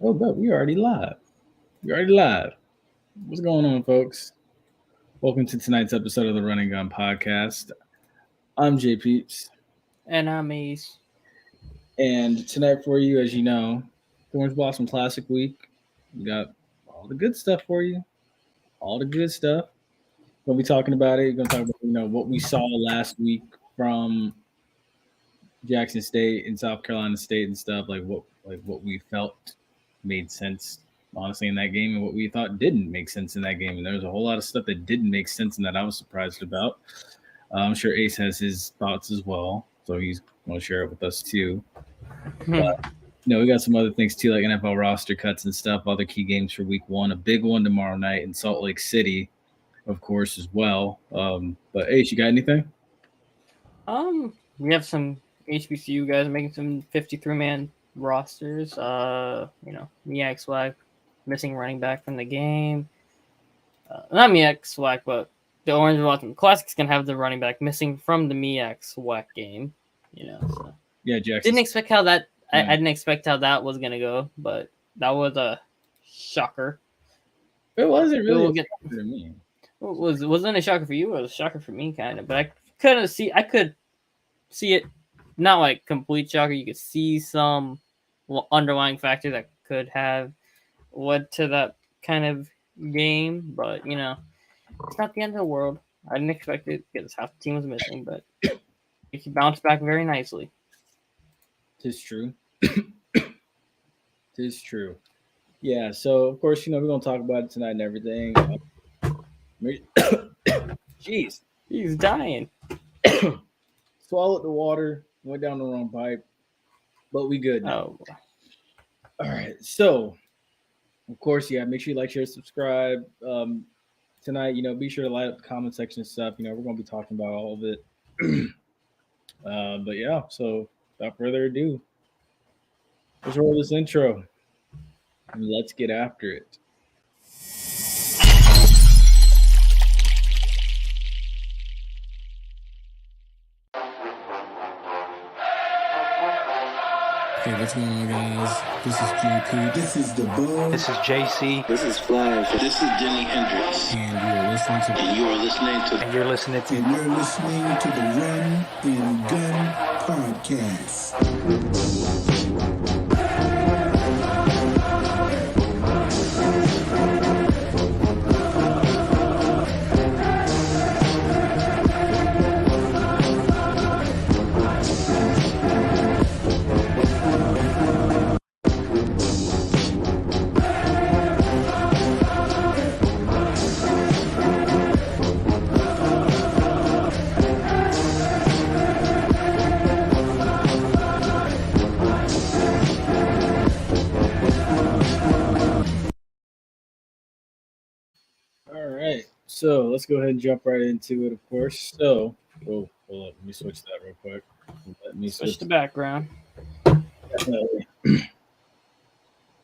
Oh, but we already live. We already live. What's going on, folks? Welcome to tonight's episode of the Running Gun Podcast. I'm Jay Peeps, And I'm Ace. and tonight for you, as you know, the Orange Blossom Classic Week. We got all the good stuff for you. All the good stuff. We're gonna be talking about it. We're gonna talk about what we saw last week from Jackson State and South Carolina State and stuff. Like what we felt made sense honestly in that game and what we thought didn't make sense in that game. And there was a whole lot of stuff that didn't make sense and that I was surprised about. I'm sure Ace has his thoughts as well, so he's going to share it with us too. Hmm. But we got some other things too, like NFL roster cuts and stuff. Other key games for Week 1, a big one tomorrow night in Salt Lake City, of course, as well. But Ace, you got anything? We have some HBCU guys making some 53-man rosters. Miak Swag missing running back from the game. Not Miak Swag, but the Orange Blossom Classics can have the running back missing from the Miak Swag game. So Yeah, Jackson. didn't expect how that. I didn't expect how that was gonna go, but that was a shocker. It wasn't really We'll a get shocker to me. wasn't a shocker for you. It was a shocker for me, kind of. But I could see it, not like complete shocker. You could see some underlying factor that could have led to that kind of game, but it's not the end of the world. I didn't expect it because half the team was missing, but it bounced back very nicely. Tis true. Tis true. Yeah, so of course, we're gonna talk about it tonight and everything. Jeez, He's dying. swallowed the water, went down the wrong pipe, but we good now. Oh, All right, so of course, yeah, make sure you like, share, subscribe. Tonight, be sure to light up the comment section and stuff. We're gonna be talking about all of it. But yeah, so without further ado, let's roll this intro and let's get after it. Hey, what's going on, guys? This is JP. This is the Bug. This is JC. This is Flash. This is Jimi Hendrix. And you're listening to And you are listening to And you're listening to And you're listening to the Run and Gun Podcast. All right, so let's go ahead and jump right into it. Of course, so hold up, let me switch that real quick. Let me switch the background. Definitely.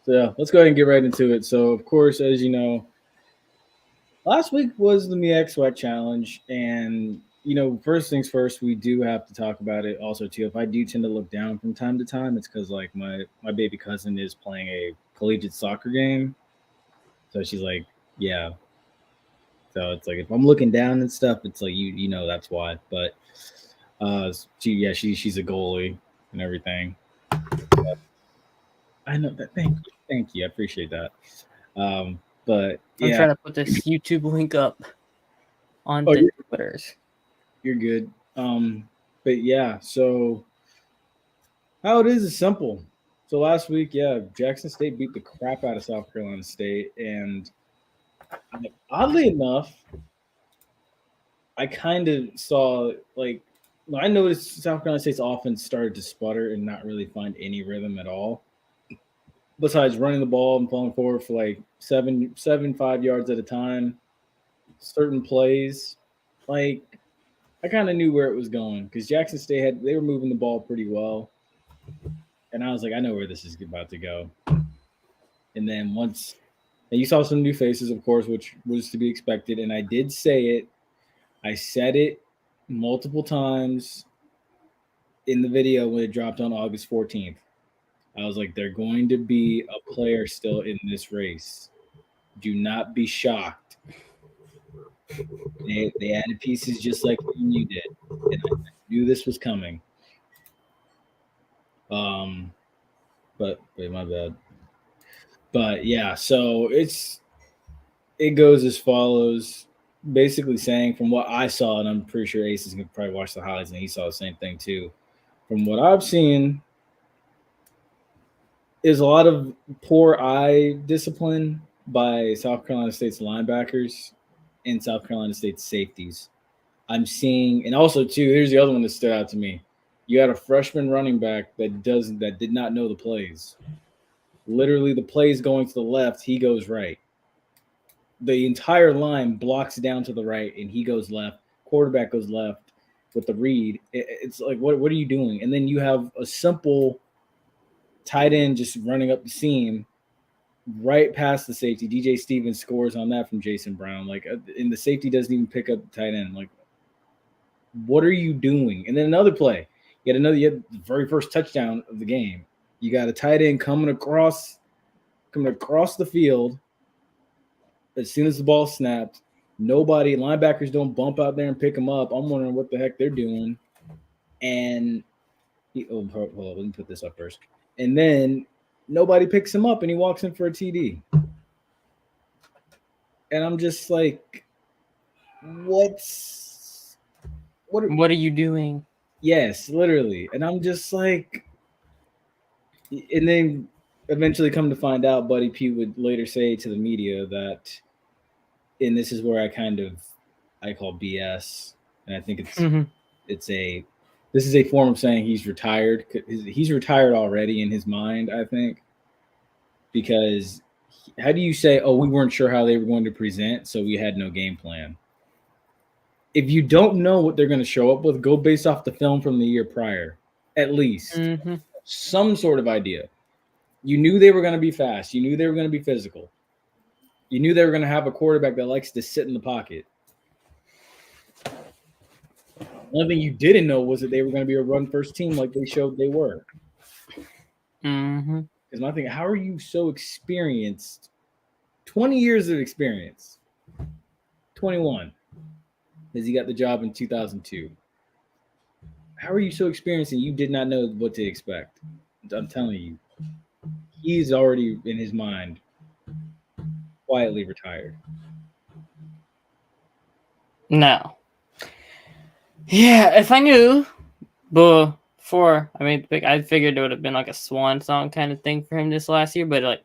So yeah, let's go ahead and get right into it. So of course, as you know, last week was the Me X Sweat Challenge, and first things first, we do have to talk about it. Also, too, if I do tend to look down from time to time, it's because like my baby cousin is playing a collegiate soccer game, so she's like, yeah. So it's like if I'm looking down and stuff, it's like you know that's why. But she's a goalie and everything. I know that. Thank you. I appreciate that. But I'm yeah, trying to put this YouTube link up on Oh, the you're- Twitters. you're good. But yeah, so how it is simple. So last week, yeah, Jackson State beat the crap out of South Carolina State, and oddly enough, I kind of saw like I noticed South Carolina State's offense started to sputter and not really find any rhythm at all. Besides running the ball and falling forward for like 5 yards at a time, certain plays, like I kind of knew where it was going because Jackson State they were moving the ball pretty well, and I was like, I know where this is about to go. And then and you saw some new faces, of course, which was to be expected, and I did say it. I said it multiple times in the video when it dropped on August 14th. I was like, they're going to be a player still in this race. Do not be shocked. They added pieces just like you did, and I knew this was coming. But wait, my bad. But yeah, so it goes as follows. Basically saying from what I saw, and I'm pretty sure Ace is gonna probably watch the highlights and he saw the same thing too. From what I've seen, is a lot of poor eye discipline by South Carolina State's linebackers and South Carolina State's safeties. I'm seeing, and also too, here's the other one that stood out to me. You had a freshman running back that did not know the plays. Literally, the plays going to the left, he goes right. The entire line blocks down to the right, and he goes left. Quarterback goes left with the read. It's like, what are you doing? And then you have a simple tight end just running up the seam right past the safety. DJ Stevens scores on that from Jason Brown. Like, and the safety doesn't even pick up the tight end. Like, what are you doing? And then another play. You had the very first touchdown of the game. You got a tight end coming across the field. As soon as the ball snapped, linebackers don't bump out there and pick him up. I'm wondering what the heck they're doing. And hold on, let me put this up first. And then nobody picks him up, and he walks in for a TD. And I'm just like, what are you doing? Yes, literally. And I'm just like, and then eventually come to find out, Buddy Pugh would later say to the media that, and this is where I call BS, and I think this is a form of saying he's retired. He's retired already in his mind, I think, because how do you say, oh, we weren't sure how they were going to present, so we had no game plan? If you don't know what they're going to show up with, go based off the film from the year prior, at least. Some sort of idea. You knew they were going to be fast. You knew they were going to be physical. You knew they were going to have a quarterback that likes to sit in the pocket. One thing you didn't know was that they were going to be a run-first team like they showed they were. Because my thing, how are you so experienced? 20 years of experience. 21. Because he got the job in 2002. How are you so experienced and you did not know what to expect? I'm telling you, he's already in his mind quietly retired. No. Yeah, if I knew before, I figured it would have been like a swan song kind of thing for him this last year. But like,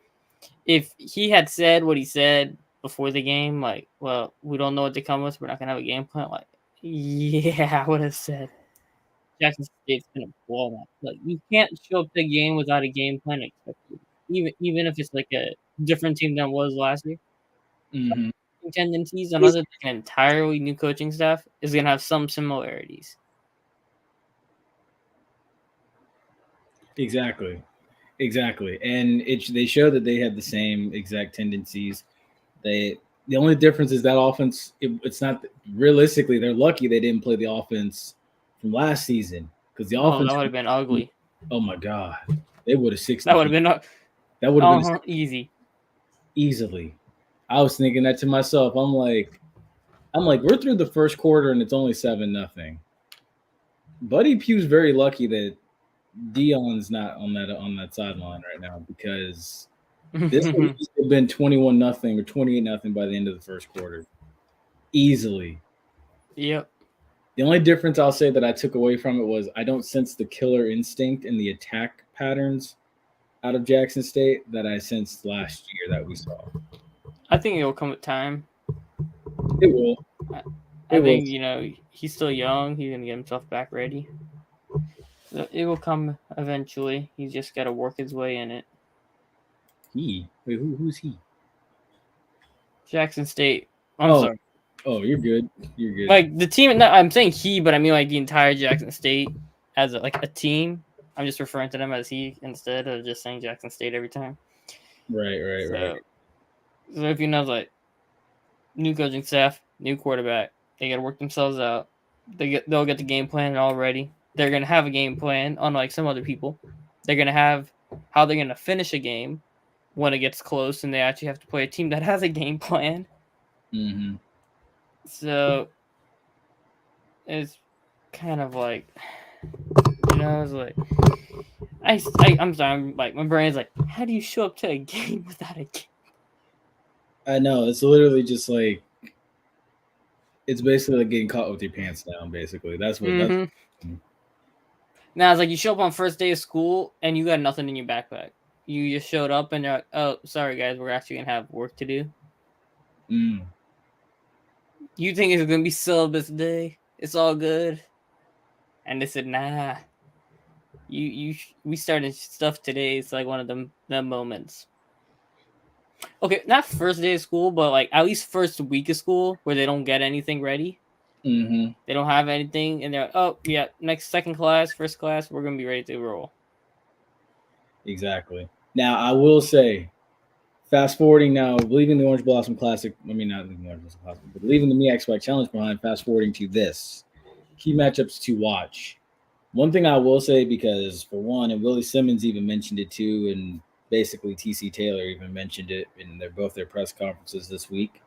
if he had said what he said before the game, like, well, we don't know what to come with, we're not gonna have a game plan. Like, yeah, I would have said Jackson State's gonna blow that. Like, you can't show up to the game without a game plan expected. Even if it's like a different team than it was last year. Tendencies, another an entirely new coaching staff is gonna have some similarities. Exactly, and they show that they had the same exact tendencies. The only difference is that offense. It's not realistically. They're lucky they didn't play the offense from last season because the offense that would have been ugly. Oh my god, they would have 60. That would have been easy, easily. I was thinking that to myself. I'm like, we're through the first quarter and it's only 7-0. Buddy Pugh's very lucky that Dion's not on that sideline right now because this would have been 21-0 or 28-0 by the end of the first quarter, easily. Yep. The only difference I'll say that I took away from it was I don't sense the killer instinct and the attack patterns out of Jackson State that I sensed last year that we saw. I think it will come with time. It will. I think, he's still young. He's going to get himself back ready. So it will come eventually. He's just got to work his way in it. Who's he? Jackson State. I'm sorry. Oh, you're good. Like, the team, I'm saying he, but I mean, like, the entire Jackson State as a team. I'm just referring to them as he instead of just saying Jackson State every time. Right. So if you know, like, new coaching staff, new quarterback, they got to work themselves out. They'll get the game plan already. They're gonna have a game plan, unlike some other people. They're gonna have how they're going to finish a game when it gets close and they actually have to play a team that has a game plan. Mm-hmm. So it's kind of like, it's like, I'm sorry, I'm like, my brain's like, how do you show up to a game without a game? I know, it's literally just like, it's basically like getting caught with your pants down. Basically, that's what. Mhm. Now it's like you show up on first day of school and you got nothing in your backpack. You just showed up and you're like, oh, sorry guys, we're actually gonna have work to do. You think it's gonna be syllabus day? It's all good. And they said, nah. We started stuff today. It's like one of them moments. Okay, not first day of school, but like at least first week of school where they don't get anything ready. Mm-hmm. They don't have anything, and they're like, oh yeah, second class, first class, we're gonna be ready to roll. Exactly. Now I will say, fast forwarding now, leaving the Orange Blossom Classic. I mean, not leaving the Orange Blossom Classic, but leaving the MEAC Challenge behind. Fast forwarding to this key matchups to watch. One thing I will say, because for one, and Willie Simmons even mentioned it too, and basically TC Taylor even mentioned it in both their press conferences this week.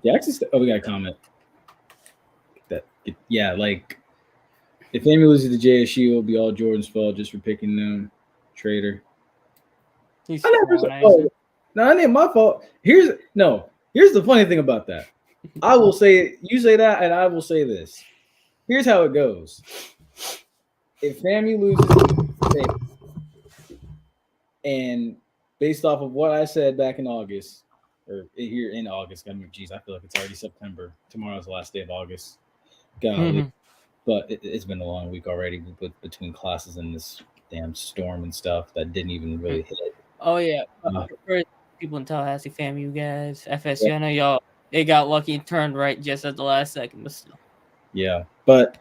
Jackson State. Oh, we got a comment. Yeah, like if Amy loses to JSU, it'll be all Jordan's fault just for picking them. Traitor. He's No, it ain't my fault. Here's the funny thing about that. I will say you say that, and I will say this. Here's how it goes. If FAMU loses, and based off of what I said back in August, or here in August, I mean, geez, I feel like it's already September. Tomorrow's the last day of August. Golly. But it's been a long week already between classes and this damn storm and stuff that didn't even really hit. Oh yeah, for people in Tallahassee, FAMU guys, FSU. Yeah. I know y'all. They got lucky and turned right just at the last second, but still. Yeah, but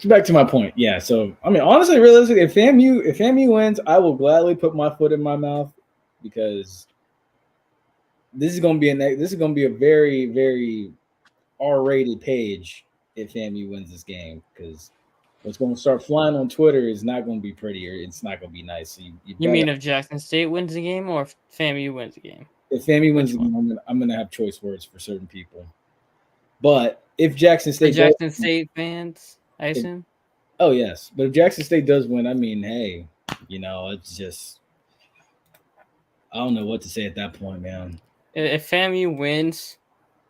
back to my point. Yeah, so I mean, honestly, realistically, if FAMU wins, I will gladly put my foot in my mouth because this is going to be a very, very R-rated page if FAMU wins this game, because what's going to start flying on Twitter is not going to be pretty, or it's not going to be nice. So you mean if Jackson State wins the game or if FAMU wins the game? If FAMU wins the game, I'm going to have choice words for certain people. But if Jackson State State fans, I assume. Oh yes, but if Jackson State does win, I mean, hey, it's just I don't know what to say at that point, man. If FAMU wins,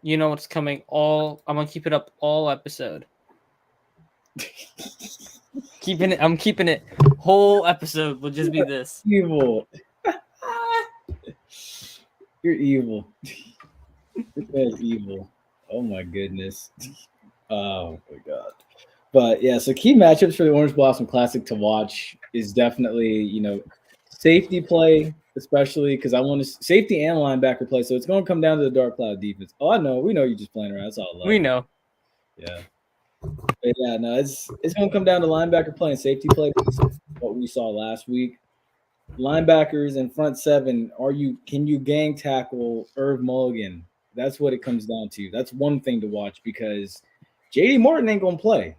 you know what's coming. I'm gonna keep it up all episode. I'm keeping it. Whole episode will just be this. Evil. You're evil. That's evil. Oh my goodness. Oh my god. But yeah, so key matchups for the Orange Blossom Classic to watch is definitely, safety play, especially because I want to safety and linebacker play. So it's going to come down to the Dark Cloud defense. Oh, I know. We know you're just playing around. That's all I love. We know. Yeah. But yeah, no, it's going to come down to linebacker play and safety play. What we saw last week. Linebackers and front seven, can you gang tackle Irv Mulligan? That's what it comes down to. That's one thing to watch because JD Martin ain't going to play.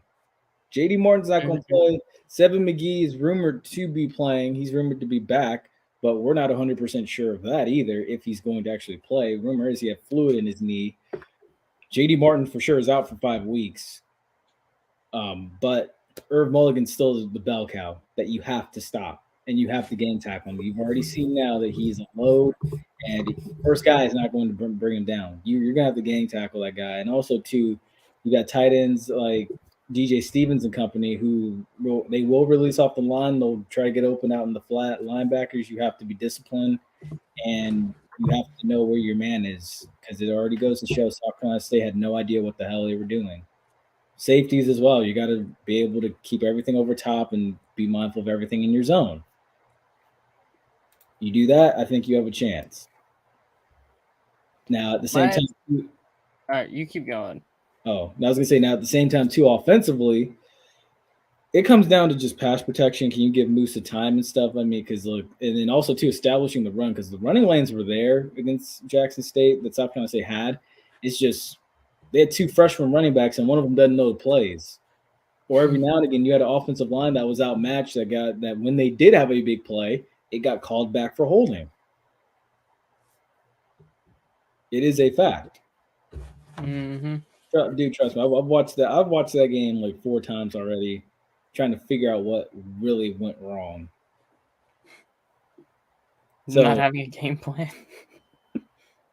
JD Martin's not going to play. Seven McGee is rumored to be playing. He's rumored to be back, but we're not 100% sure of that either, if he's going to actually play. Rumor is he had fluid in his knee. JD Martin for sure is out for 5 weeks. But Irv Mulligan still is the bell cow that you have to stop, and you have to gang tackle him. You've already seen now that he's a load, and the first guy is not going to bring him down. You're going to have to gang tackle that guy. And also, too, you got tight ends like DJ Stevens and company who they will release off the line. They'll try to get open out in the flat. Linebackers, you have to be disciplined, and you have to know where your man is because it already goes to show South Carolina State had no idea what the hell they were doing. Safeties as well. You got to be able to keep everything over top and be mindful of everything in your zone. You do that, I think you have a chance. Now, at the same time... All right, you keep going. Oh, I was going to say, now at the same time, too, offensively, it comes down to just pass protection. Can you give Musa time and stuff? I mean, because look, and then also, too, establishing the run, because the running lanes were there against Jackson State that South Carolina State had. It's just they had 2 freshman running backs, and one of them doesn't know the plays. Or every now and again, you had an offensive line that was outmatched that when they did have a big play, it got called back for holding. It is a fact. Mm-hmm. Dude, trust me. I've watched that. I've watched that game like 4 times already, trying to figure out what really went wrong. Not So having a game plan.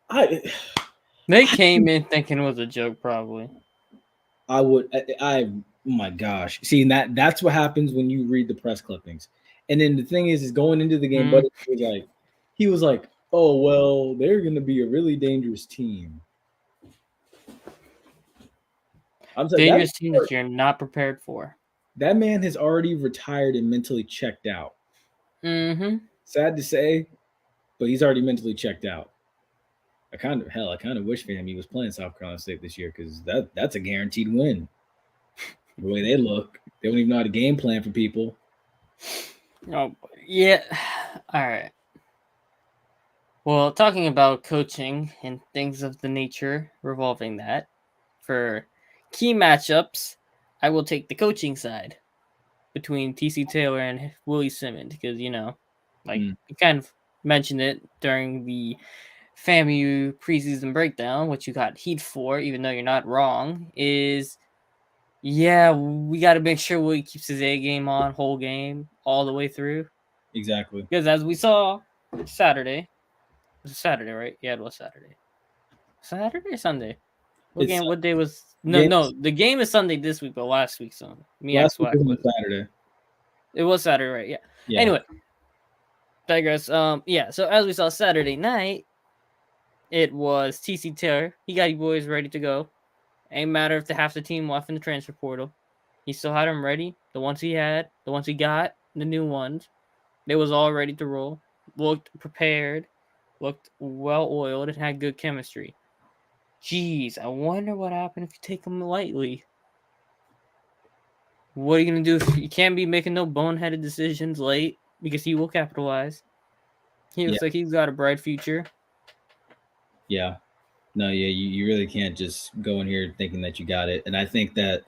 I They came in thinking it was a joke, probably. oh my gosh. See, that's what happens when you read the press clippings. And then the thing is going into the game, Mm. but he was like, oh well, they're gonna be a really dangerous team. I'm saying Dangerous team that you're not prepared for. that man has already retired and mentally checked out. Mm-hmm. Sad to say, but he's already mentally checked out. I kind of wish for him he was playing South Carolina State this year because that's a guaranteed win. The way they look, they don't even know how to game plan for people. Oh, yeah. All right. Well, talking about coaching and things of the nature revolving that, for key matchups, I will take the coaching side between TC Taylor and Willie Simmons because, like Mm. you kind of mentioned it during the FAMU preseason breakdown, which you got heat for, even though you're not wrong, is yeah, we got to make sure Willie keeps his A game on whole game all the way through. Exactly. Because as we saw Saturday, it was Saturday, right? Yeah, it was Saturday. Saturday or Sunday? What It's game? What day was? No, game no. The game is Sunday this week, but last week's Sunday. last week Swag was on was. Saturday. It was Saturday, right? Yeah. Yeah. Anyway, digress. Yeah. So as we saw Saturday night, it was TC Taylor. He got you boys ready to go. Ain't matter if the half the team left in the transfer portal. He still had them ready. The ones he had, the ones he got, the new ones. They was all ready to roll. Looked prepared. Looked well oiled and had good chemistry. Jeez, I wonder what happened if you take them lightly. What are you gonna do? You can't be making no boneheaded decisions late because he will capitalize. He looks like he's got a bright future. Yeah. No, yeah, you really can't just go in here thinking that you got it. And I think that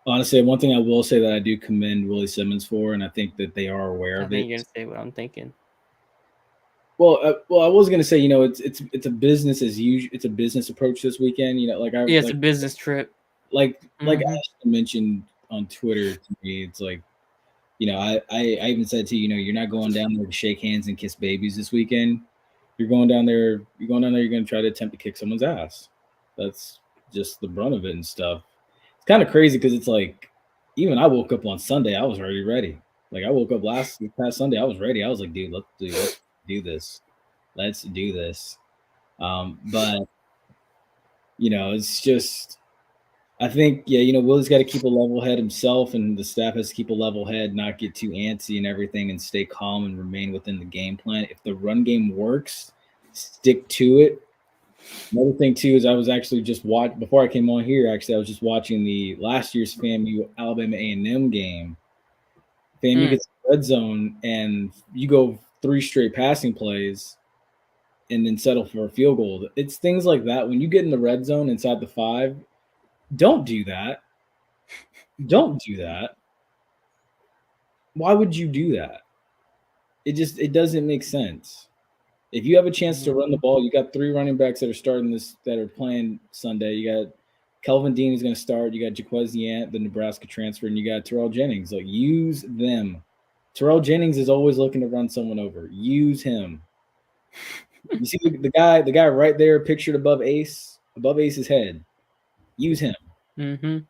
honestly, one thing I will say that I do commend Willie Simmons for, and I think that they are aware I of think it. you're gonna say what I'm thinking. Well, I was gonna say, it's a business as usual. It's a business approach this weekend. Yeah, it's a business trip. like Mhm. Ashton mentioned on Twitter to me. It's like, I even said to you, you're not going down there to shake hands and kiss babies this weekend. You're going down there. You're going down there. You're going to try to attempt to kick someone's ass. That's just the brunt of it and stuff. It's kind of crazy because it's like, even I woke up on Sunday. I was already ready. Like I woke up past Sunday. I was ready. I was like, dude, let's do this. Let's do this. But it's just I think, yeah, Willie's got to keep a level head himself, and the staff has to keep a level head, not get too antsy and everything, and stay calm and remain within the game plan. If the run game works, stick to it. Another thing too is I was actually just before I came on here. Actually, I was just watching the last year's FAMU Alabama A&M game. FAMU gets red zone, and you go 3 straight passing plays, and then settle for a field goal. It's things like that. When you get in the red zone inside the 5, don't do that. Don't do that. Why would you do that? It doesn't make sense. If you have a chance to run the ball, you got 3 running backs that are playing Sunday. You got Kelvin Dean is going to start. You got Jaquez Yant, the Nebraska transfer, and you got Terrell Jennings. Like, use them. Terrell Jennings is always looking to run someone over. Use him. You see the guy right there pictured above Ace's head. Use him. Mm-hmm. You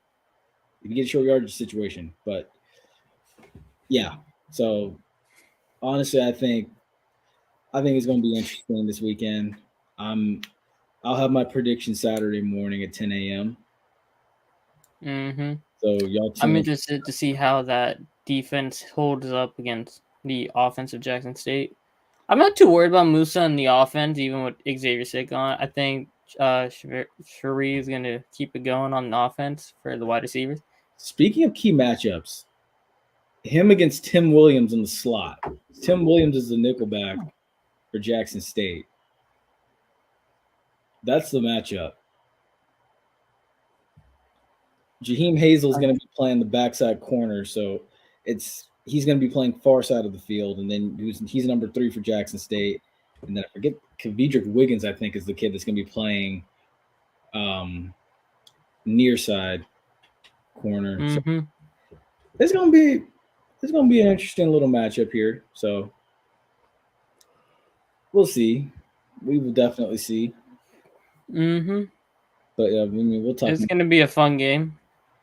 can get a short yardage situation. But yeah. So honestly, I think it's going to be interesting this weekend. I'll have my prediction Saturday morning at 10 a.m. Mm-hmm. So y'all tune I'm in. interested to see how that defense holds up against the offense of Jackson State. I'm not too worried about Musa and the offense, even with Xavier Sick on. I think Sheree is going to keep it going on the offense for the wide receivers. Speaking of key matchups, him against Tim Williams in the slot. Tim Williams is the nickelback for Jackson State. That's the matchup. Jaheim Hazel's going to be playing the backside corner, so he's going to be playing far side of the field, and then he's number 3 for Jackson State, and then I forget Kavidrick Wiggins, I think, is the kid that's going to be playing near side corner. Mm-hmm. So it's going to be an interesting little matchup here. So we'll see. We will definitely see. Mm-hmm. But yeah, I mean, we'll talk. It's going to be a fun game.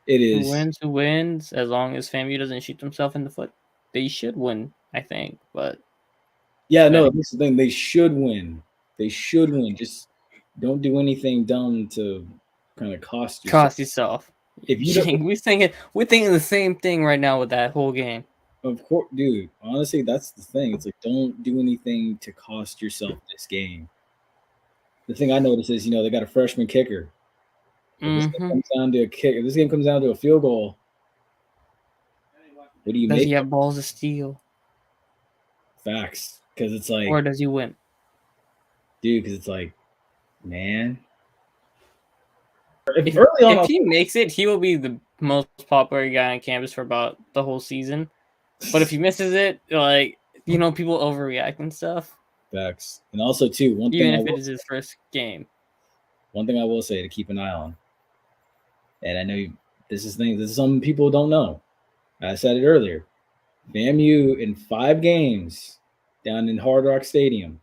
It is. Who wins, as long as FAMU doesn't shoot themselves in the foot. They should win, I think, but yeah, no, that's the thing. They should win. They should win. Just don't do anything dumb to kind of cost yourself. If you don't, we're thinking the same thing right now with that whole game. Of course, dude. Honestly, that's the thing. It's like, don't do anything to cost yourself this game. The thing I noticed is, they got a freshman kicker. If this game comes down to a kick, if this game comes down to a field goal, what do you make? Does he have balls of steel? Facts. Because it's like, or does he win? Dude, because it's like, man. If he makes it, he will be the most popular guy on campus for about the whole season. But if he misses it, people overreact and stuff. Facts. And also, too, even if it is his first game. One thing I will say to keep an eye on, and I know this is some people don't know. I said it earlier. FAMU in 5 games down in Hard Rock Stadium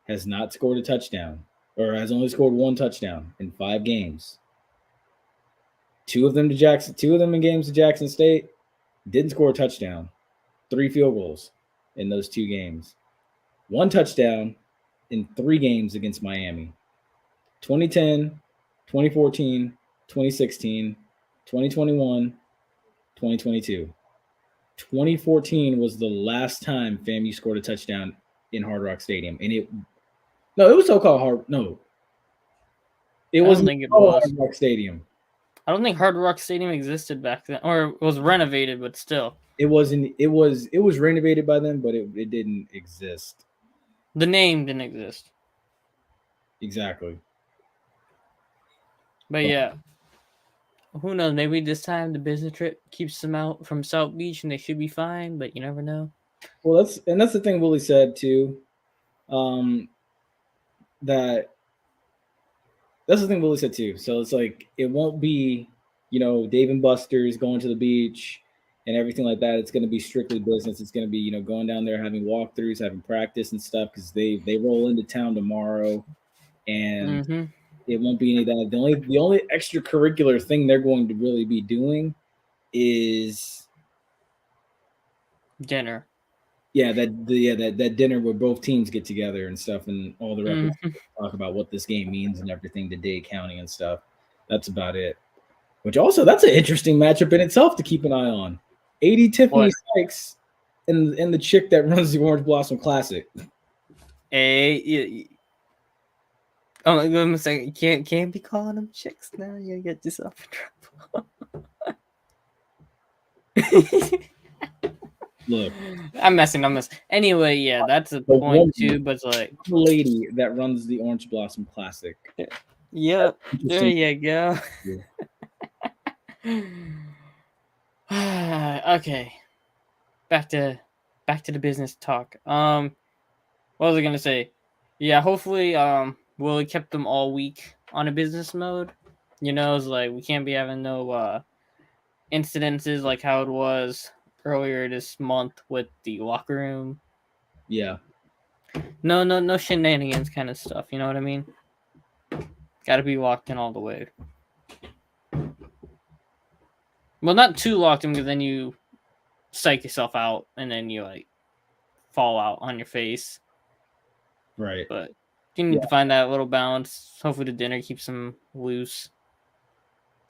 has not scored a touchdown, or has only scored 1 touchdown in 5 games. 2 of them in games to Jackson State, didn't score a touchdown. 3 field goals in those 2 games. 1 touchdown in 3 games against Miami. 2010, 2014, 2016, 2021, 2022. 2014 was the last time FAMU scored a touchdown in Hard Rock Stadium. And it was so-called Hard. No. It wasn't Hard Rock Stadium. I don't think Hard Rock Stadium existed back then, or it was renovated, but still. It was renovated by them, but it didn't exist. The name didn't exist. Exactly. But yeah. Who knows? Maybe this time the business trip keeps them out from South Beach and they should be fine, but you never know. Well, that's the thing Willie said too. That's the thing Willie said too. So it's like, it won't be, Dave and Buster's going to the beach and everything like that. It's going to be strictly business. It's going to be, going down there, having walkthroughs, having practice and stuff, because they roll into town tomorrow, and it won't be any of that. The only extracurricular thing they're going to really be doing is dinner. Yeah, that dinner where both teams get together and stuff, and all the referees talk about what this game means and everything to Dade County and stuff. That's about it. Which also, that's an interesting matchup in itself to keep an eye on. 80 Tiffany Sykes and the chick that runs the Orange Blossom Classic. I'm gonna say, you can't be calling them chicks now. You get yourself in trouble. Look, I'm messing. Anyway, yeah, that's a point too. But it's like the lady that runs the Orange Blossom Classic. Yep, there you go. Okay, back to the business talk. What was I gonna say? Yeah, hopefully, Willie kept them all week on a business mode. It's like we can't be having no incidences like how it was earlier this month with the locker room. Yeah. No shenanigans kind of stuff. You know what I mean? Got to be locked in all the way. Well, not too locked in, because then you psych yourself out and then you fall out on your face. Right. But you need to find that little balance. Hopefully the dinner keeps them loose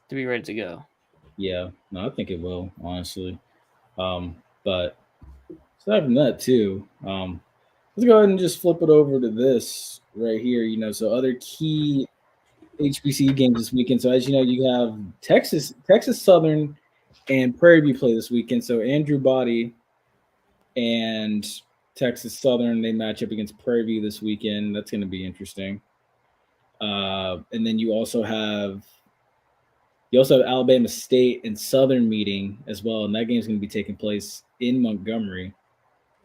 to be ready to go. Yeah. No, I think it will, honestly. But aside from that too, let's go ahead and just flip it over to this right here. So other key HBCU games this weekend. So as you know, you have Texas Southern and Prairie View play this weekend. So Andrew Body and Texas Southern, they match up against Prairie View this weekend. That's going to be interesting. And then you also have You also have Alabama State and Southern meeting as well, and that game's going to be taking place in Montgomery.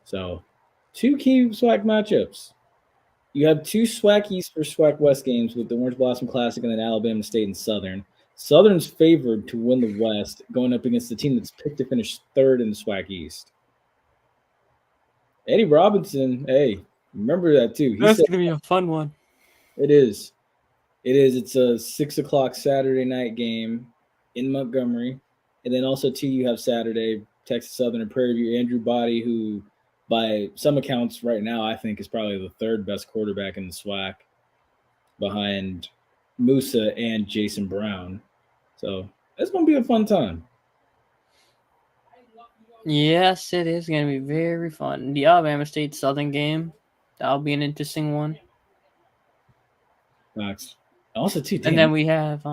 So, two key SWAC matchups. You have two SWAC East versus SWAC West games with the Orange Blossom Classic and then Alabama State and Southern. Southern's favored to win the West, going up against the team that's picked to finish third in the SWAC East. Eddie Robinson, hey, remember that too. He said gonna be a fun one. it is. It is. It's a 6 o'clock Saturday night game in Montgomery. And then also, too, you have Saturday, Texas Southern and Prairie View. Andrew Body, who by some accounts right now, I think is probably the third best quarterback in the SWAC behind Musa and Jason Brown. So it's going to be a fun time. Yes, it is going to be very fun. The Alabama State Southern game, that'll be an interesting one. Facts. Also, too, And then we have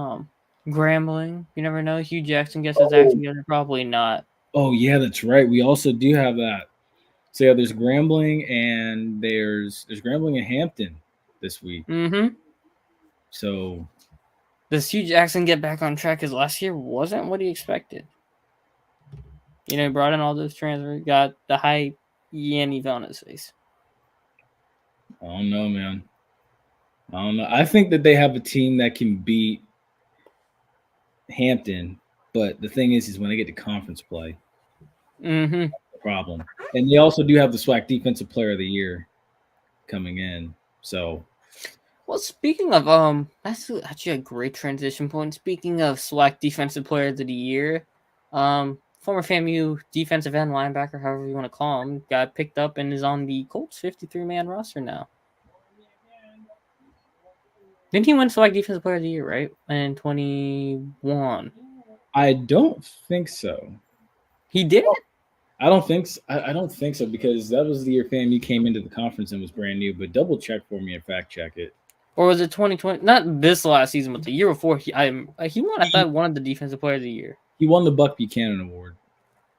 Grambling. You never know. Hugh Jackson gets his act together. Probably not. Oh, yeah, that's right. We also do have that. So, yeah, there's Grambling and there's Grambling and Hampton this week. Mm-hmm. So does Hugh Jackson get back on track? Because last year wasn't what he expected. You know, he brought in all those transfers, got the hype, and he fell on his face. I don't know, man. I don't know. I think that they have a team that can beat Hampton, but the thing is when they get to conference play, Mm-hmm. that's the problem. And they also do have the SWAC Defensive Player of the Year coming in. So, well, speaking of that's actually a great transition point. Speaking of SWAC Defensive Player of the Year, former FAMU defensive end linebacker, however you want to call him, got picked up and is on the Colts 53-man roster now. Didn't he win SWAC Defensive Player of the Year, right? In 21. I don't think so. He did? I don't think so. I don't think so because that was the year FAMU came into the conference and was brand new. But double check for me and fact check it. Or was it 2020? Not this last season, but the year before. He won. I thought one of the Defensive Player of the Year. He won the Buck Buchanan Award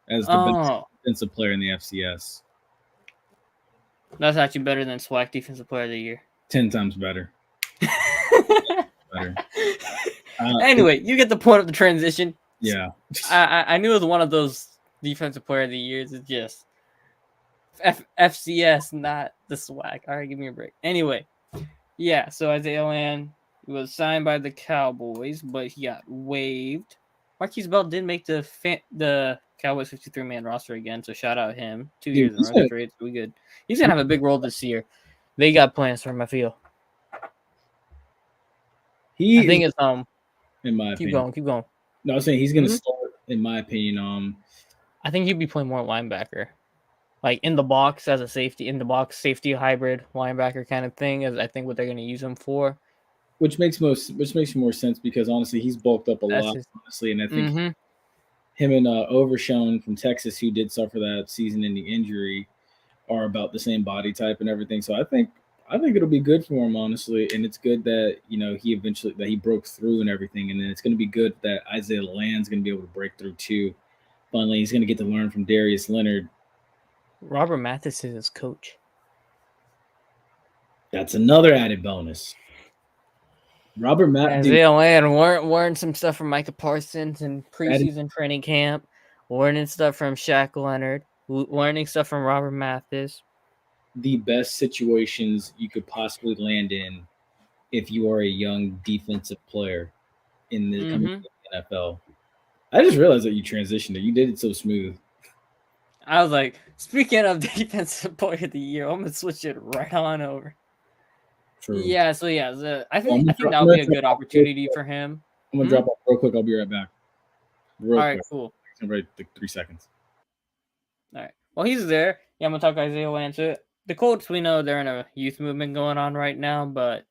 as the best Oh, defensive player in the FCS. that's actually better than SWAC Defensive Player of the Year. 10 times better. Better. Anyway, you get the point of the transition. Yeah. I knew it was one of those Defensive Player of the Years. It's just FCS, not the SWAC. All right, give me a break. Anyway, yeah, so Isaiah Land was signed by the Cowboys, but he got waived. Marquise Bell did make the Cowboys 53-man roster again, so shout out him. 2 years in a row straight, so we good. He's going to have a big role this year. They got plans for him, I feel. I think it's in my opinion. Keep going. No, I'm saying he's going to start, in my opinion. I think he'd be playing more linebacker, like in the box as a safety, in the box safety hybrid linebacker kind of thing. Is I think what they're going to use him for. Which makes more sense because honestly, he's bulked up a lot. Honestly, and I think him and Overshone from Texas, who did suffer that season-ending injury, are about the same body type and everything. So I think it'll be good for him, honestly, and it's good that he broke through and everything, and then it's going to be good that Isaiah Land's going to be able to break through too. Finally, he's going to get to learn from Darius Leonard. Robert Mathis is his coach. That's another added bonus. Robert Mathis. Isaiah Land learned some stuff from Micah Parsons in preseason training camp, learning stuff from Shaq Leonard, learning stuff from Robert Mathis. The best situations you could possibly land in if you are a young defensive player in the coming NFL. I just realized that you transitioned it. You did it so smooth. I was like, speaking of defensive player of the year, I'm gonna switch it right on over. True. Yeah, so I think that would be a good opportunity for him. I'm gonna drop off real quick. I'll be right back. All right, cool. I'm ready. 3 seconds. All right. Well, he's there. Yeah, I'm gonna talk Isaiah Land. So the Colts, we know they're in a youth movement going on right now, but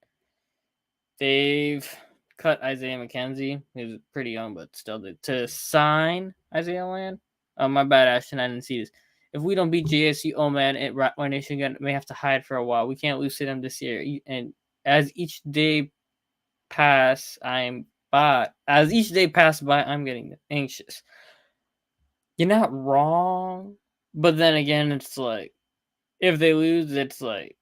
they've cut Isaiah McKenzie, who's pretty young, but still to sign Isaiah Land. Oh, my bad, Ashton. I didn't see this. If we don't beat JSU, oh man, our nation may have to hide for a while. We can't lose to them this year. And as each day pass, I'm getting anxious. You're not wrong, but then again, it's like if they lose, it's like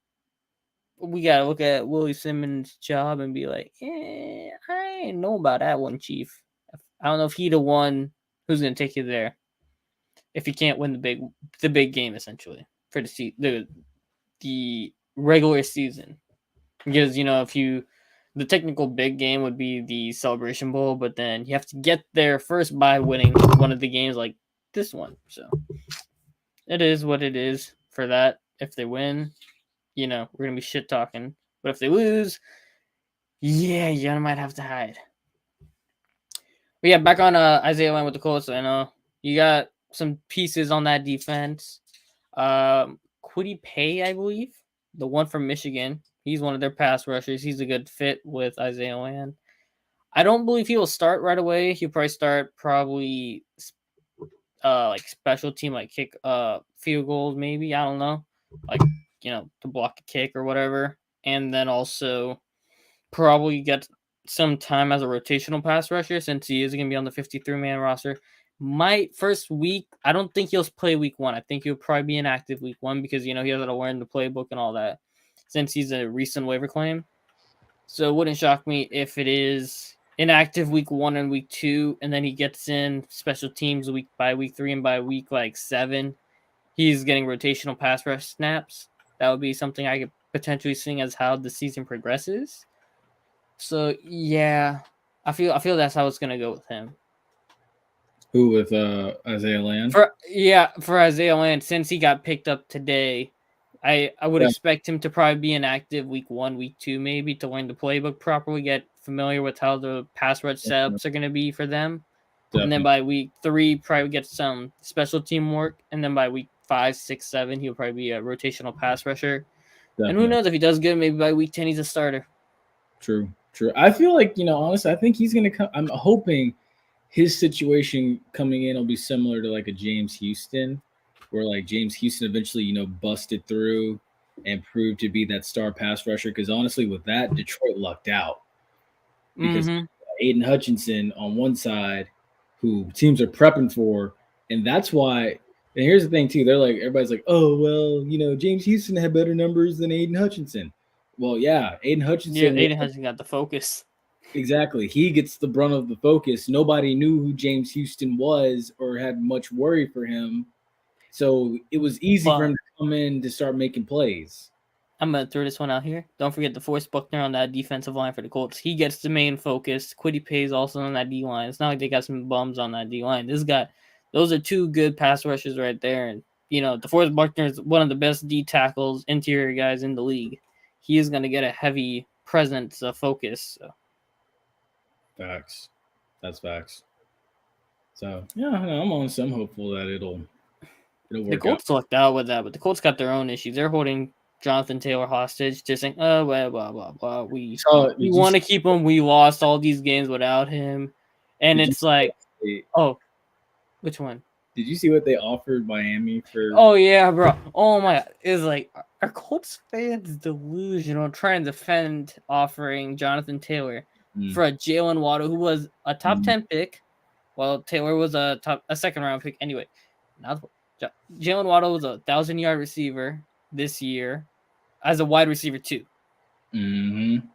we gotta look at Willie Simmons' job and be like, I ain't know about that one, Chief. I don't know if he the one who's going to take you there if you can't win the big game essentially for the regular season. Because if the technical big game would be the Celebration Bowl, but then you have to get there first by winning one of the games like this one. So it is what it is for that. If they win, we're gonna be shit talking. But if they lose, yeah, you might have to hide. But yeah, back on Isaiah Land with the Colts. I know you got some pieces on that defense. Quiddy Pay, I believe, the one from Michigan. He's one of their pass rushers. He's a good fit with Isaiah Land. I don't believe he will start right away. He'll probably start like special team, like kick field goals, maybe. I don't know. Like, to block a kick or whatever. And then also probably get some time as a rotational pass rusher since he is going to be on the 53-man roster. First week, I don't think he'll play week 1. I think he'll probably be inactive week 1 because, he has to learn the playbook and all that since he's a recent waiver claim. So it wouldn't shock me if it is inactive week 1 and week 2, and then he gets in special teams week 3 and by week 7, he's getting rotational pass rush snaps. That would be something I could potentially see as how the season progresses. So yeah, I feel that's how it's gonna go with him. Who with Isaiah Land? For Isaiah Land, since he got picked up today, I would expect him to probably be inactive week 1, week 2, maybe to learn the playbook properly, get familiar with how the pass rush setups are gonna be for them. Definitely. And then by week 3, probably get some special team work, and then by week 5, 6, 7, he'll probably be a rotational pass rusher. Definitely. And who knows if he does good, maybe by week 10 he's a starter. True. I feel like, honestly, I think he's going to come. I'm hoping his situation coming in will be similar to like a James Houston, where like James Houston eventually, busted through and proved to be that star pass rusher. Because honestly, with that, Detroit lucked out. Because Aiden Hutchinson on one side, who teams are prepping for, and that's why. And here's the thing, too. They're like, everybody's like, oh, well, James Houston had better numbers than Aiden Hutchinson. Well, yeah, Aiden Hutchinson. Yeah, Aiden Hutchinson got the focus. Exactly. He gets the brunt of the focus. Nobody knew who James Houston was or had much worry for him. So it was easy for him to come in to start making plays. I'm going to throw this one out here. Don't forget the Forrest Buckner on that defensive line for the Colts. He gets the main focus. Quiddy Pay's also on that D-line. It's not like they got some bums on that D-line. Those are two good pass rushers right there. And, the Forrest Buckner is one of the best D tackles, interior guys in the league. He is going to get a heavy presence of focus. So. Facts. That's facts. So, yeah, I'm honestly, I'm hopeful that it'll work. The Colts lucked out with that, but the Colts got their own issues. They're holding Jonathan Taylor hostage, just saying, oh, blah, blah, blah, blah. We want to keep him. We lost all these games without him. And it's like, which one? Did you see what they offered Miami for? Oh, yeah, bro. Oh, my God. It's like, are Colts fans delusional trying to defend offering Jonathan Taylor for a Jalen Waddle, who was a top 10 pick? Well, Taylor was a second-round pick. Anyway, Jalen Waddle was a 1,000-yard receiver this year as a wide receiver, too. Mm-hmm.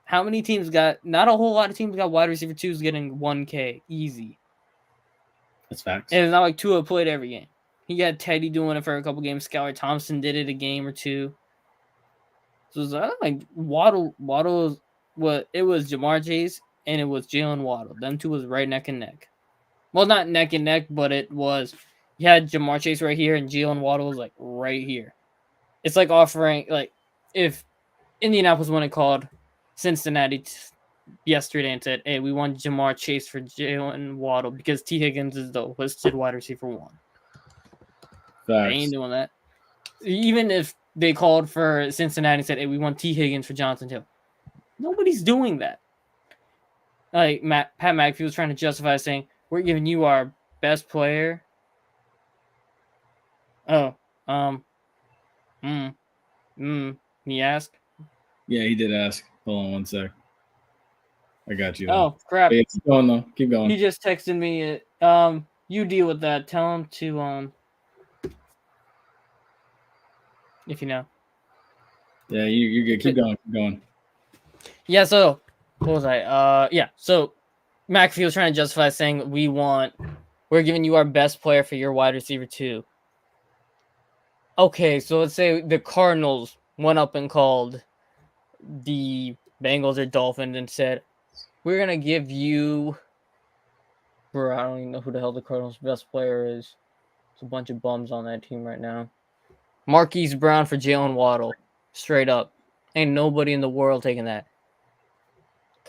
How many teams not a whole lot of teams got wide receiver 2s getting 1K easy. That's facts. And it's not like Tua played every game. He got Teddy doing it for a couple games. Skylar Thompson did it a game or two. So it's like Waddle it was Jamar Chase and it was Jalen Waddle. Them two was right neck and neck. Well, not neck and neck, but it was. You had Jamar Chase right here and Jalen Waddle was like right here. It's like offering, like, if Indianapolis went and called Cincinnati yesterday and said, hey, we want Jamar Chase for Jalen Waddle because T. Higgins is the listed wide receiver 1. They ain't doing that. Even if they called for Cincinnati and said, hey, we want T. Higgins for Jonathan Taylor. Nobody's doing that. Like, Pat McAfee was trying to justify saying, we're giving you our best player. Oh, he asked? Yeah, he did ask. Hold on one sec. I got you. Oh, crap. Hey, keep going, though. Keep going. He just texted me. You deal with that. Tell him to, if you know. Yeah, you're good. Keep going. Yeah, so, what was I? Yeah, so, McAfee was trying to justify saying we're giving you our best player for your wide receiver too. Okay, so let's say the Cardinals went up and called the Bengals or Dolphins and said, we're gonna give you, bro, I don't even know who the hell the Cardinals' best player is. It's a bunch of bums on that team right now. Marquise Brown for Jalen Waddle, straight up. Ain't nobody in the world taking that.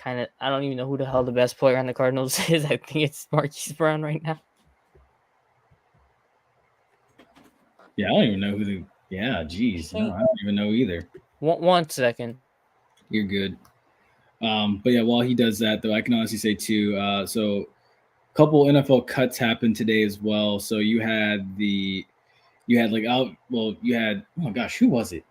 I don't even know who the hell the best player on the Cardinals is. I think it's Marquise Brown right now. Yeah, I don't even know who the. Yeah, geez, no, I don't even know either. One second. You're good. But yeah, while he does that, though, I can honestly say too. So, a couple NFL cuts happened today as well. So you had oh my gosh, who was it?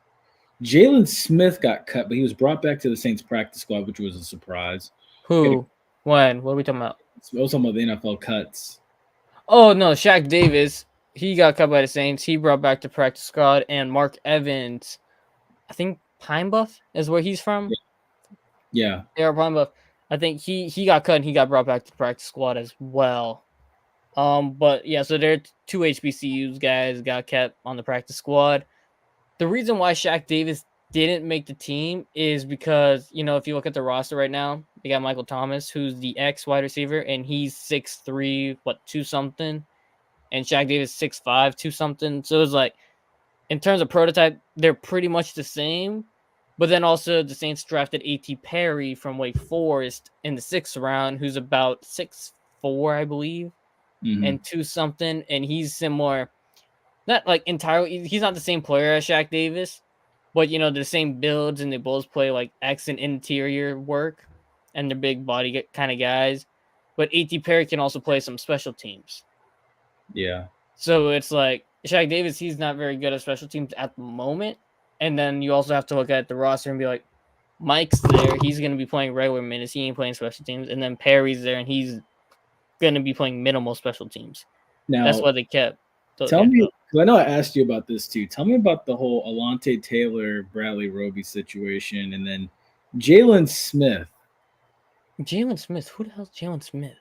Jalen Smith got cut, but he was brought back to the Saints practice squad, which was a surprise. Who? When? What are we talking about? I was talking about the NFL cuts. Oh no, Shaq Davis. He got cut by the Saints. He brought back to practice squad, and Mark Evans. I think Pine Bluff is where he's from. Yeah. Pine Bluff. I think he got cut and he got brought back to the practice squad as well. But yeah, so there are two HBCUs guys got kept on the practice squad. The reason why Shaq Davis didn't make the team is because, if you look at the roster right now, you got Michael Thomas, who's the ex wide receiver, and he's 6'3", 2 something, and Shaq Davis 6'5", 2 something. So it's like, in terms of prototype, they're pretty much the same. But then also the Saints drafted A.T. Perry from Wake Forest in the 6th round, who's about 6'4", I believe, and 2 something, and he's similar. Not like entirely, he's not the same player as Shaq Davis, but the same builds, and they both play like X and interior work, and they're big body kind of guys. But A.T. Perry can also play some special teams. Yeah. So it's like Shaq Davis, he's not very good at special teams at the moment. And then you also have to look at the roster and be like, Mike's there, he's going to be playing regular minutes, he ain't playing special teams. And then Perry's there, and he's going to be playing minimal special teams. Now, that's what they kept. So, tell me, because I know I asked you about this too. Tell me about the whole Alontae Taylor, Bradley Roby situation, and then Jalen Smith. Jalen Smith? Who the hell's Jalen Smith?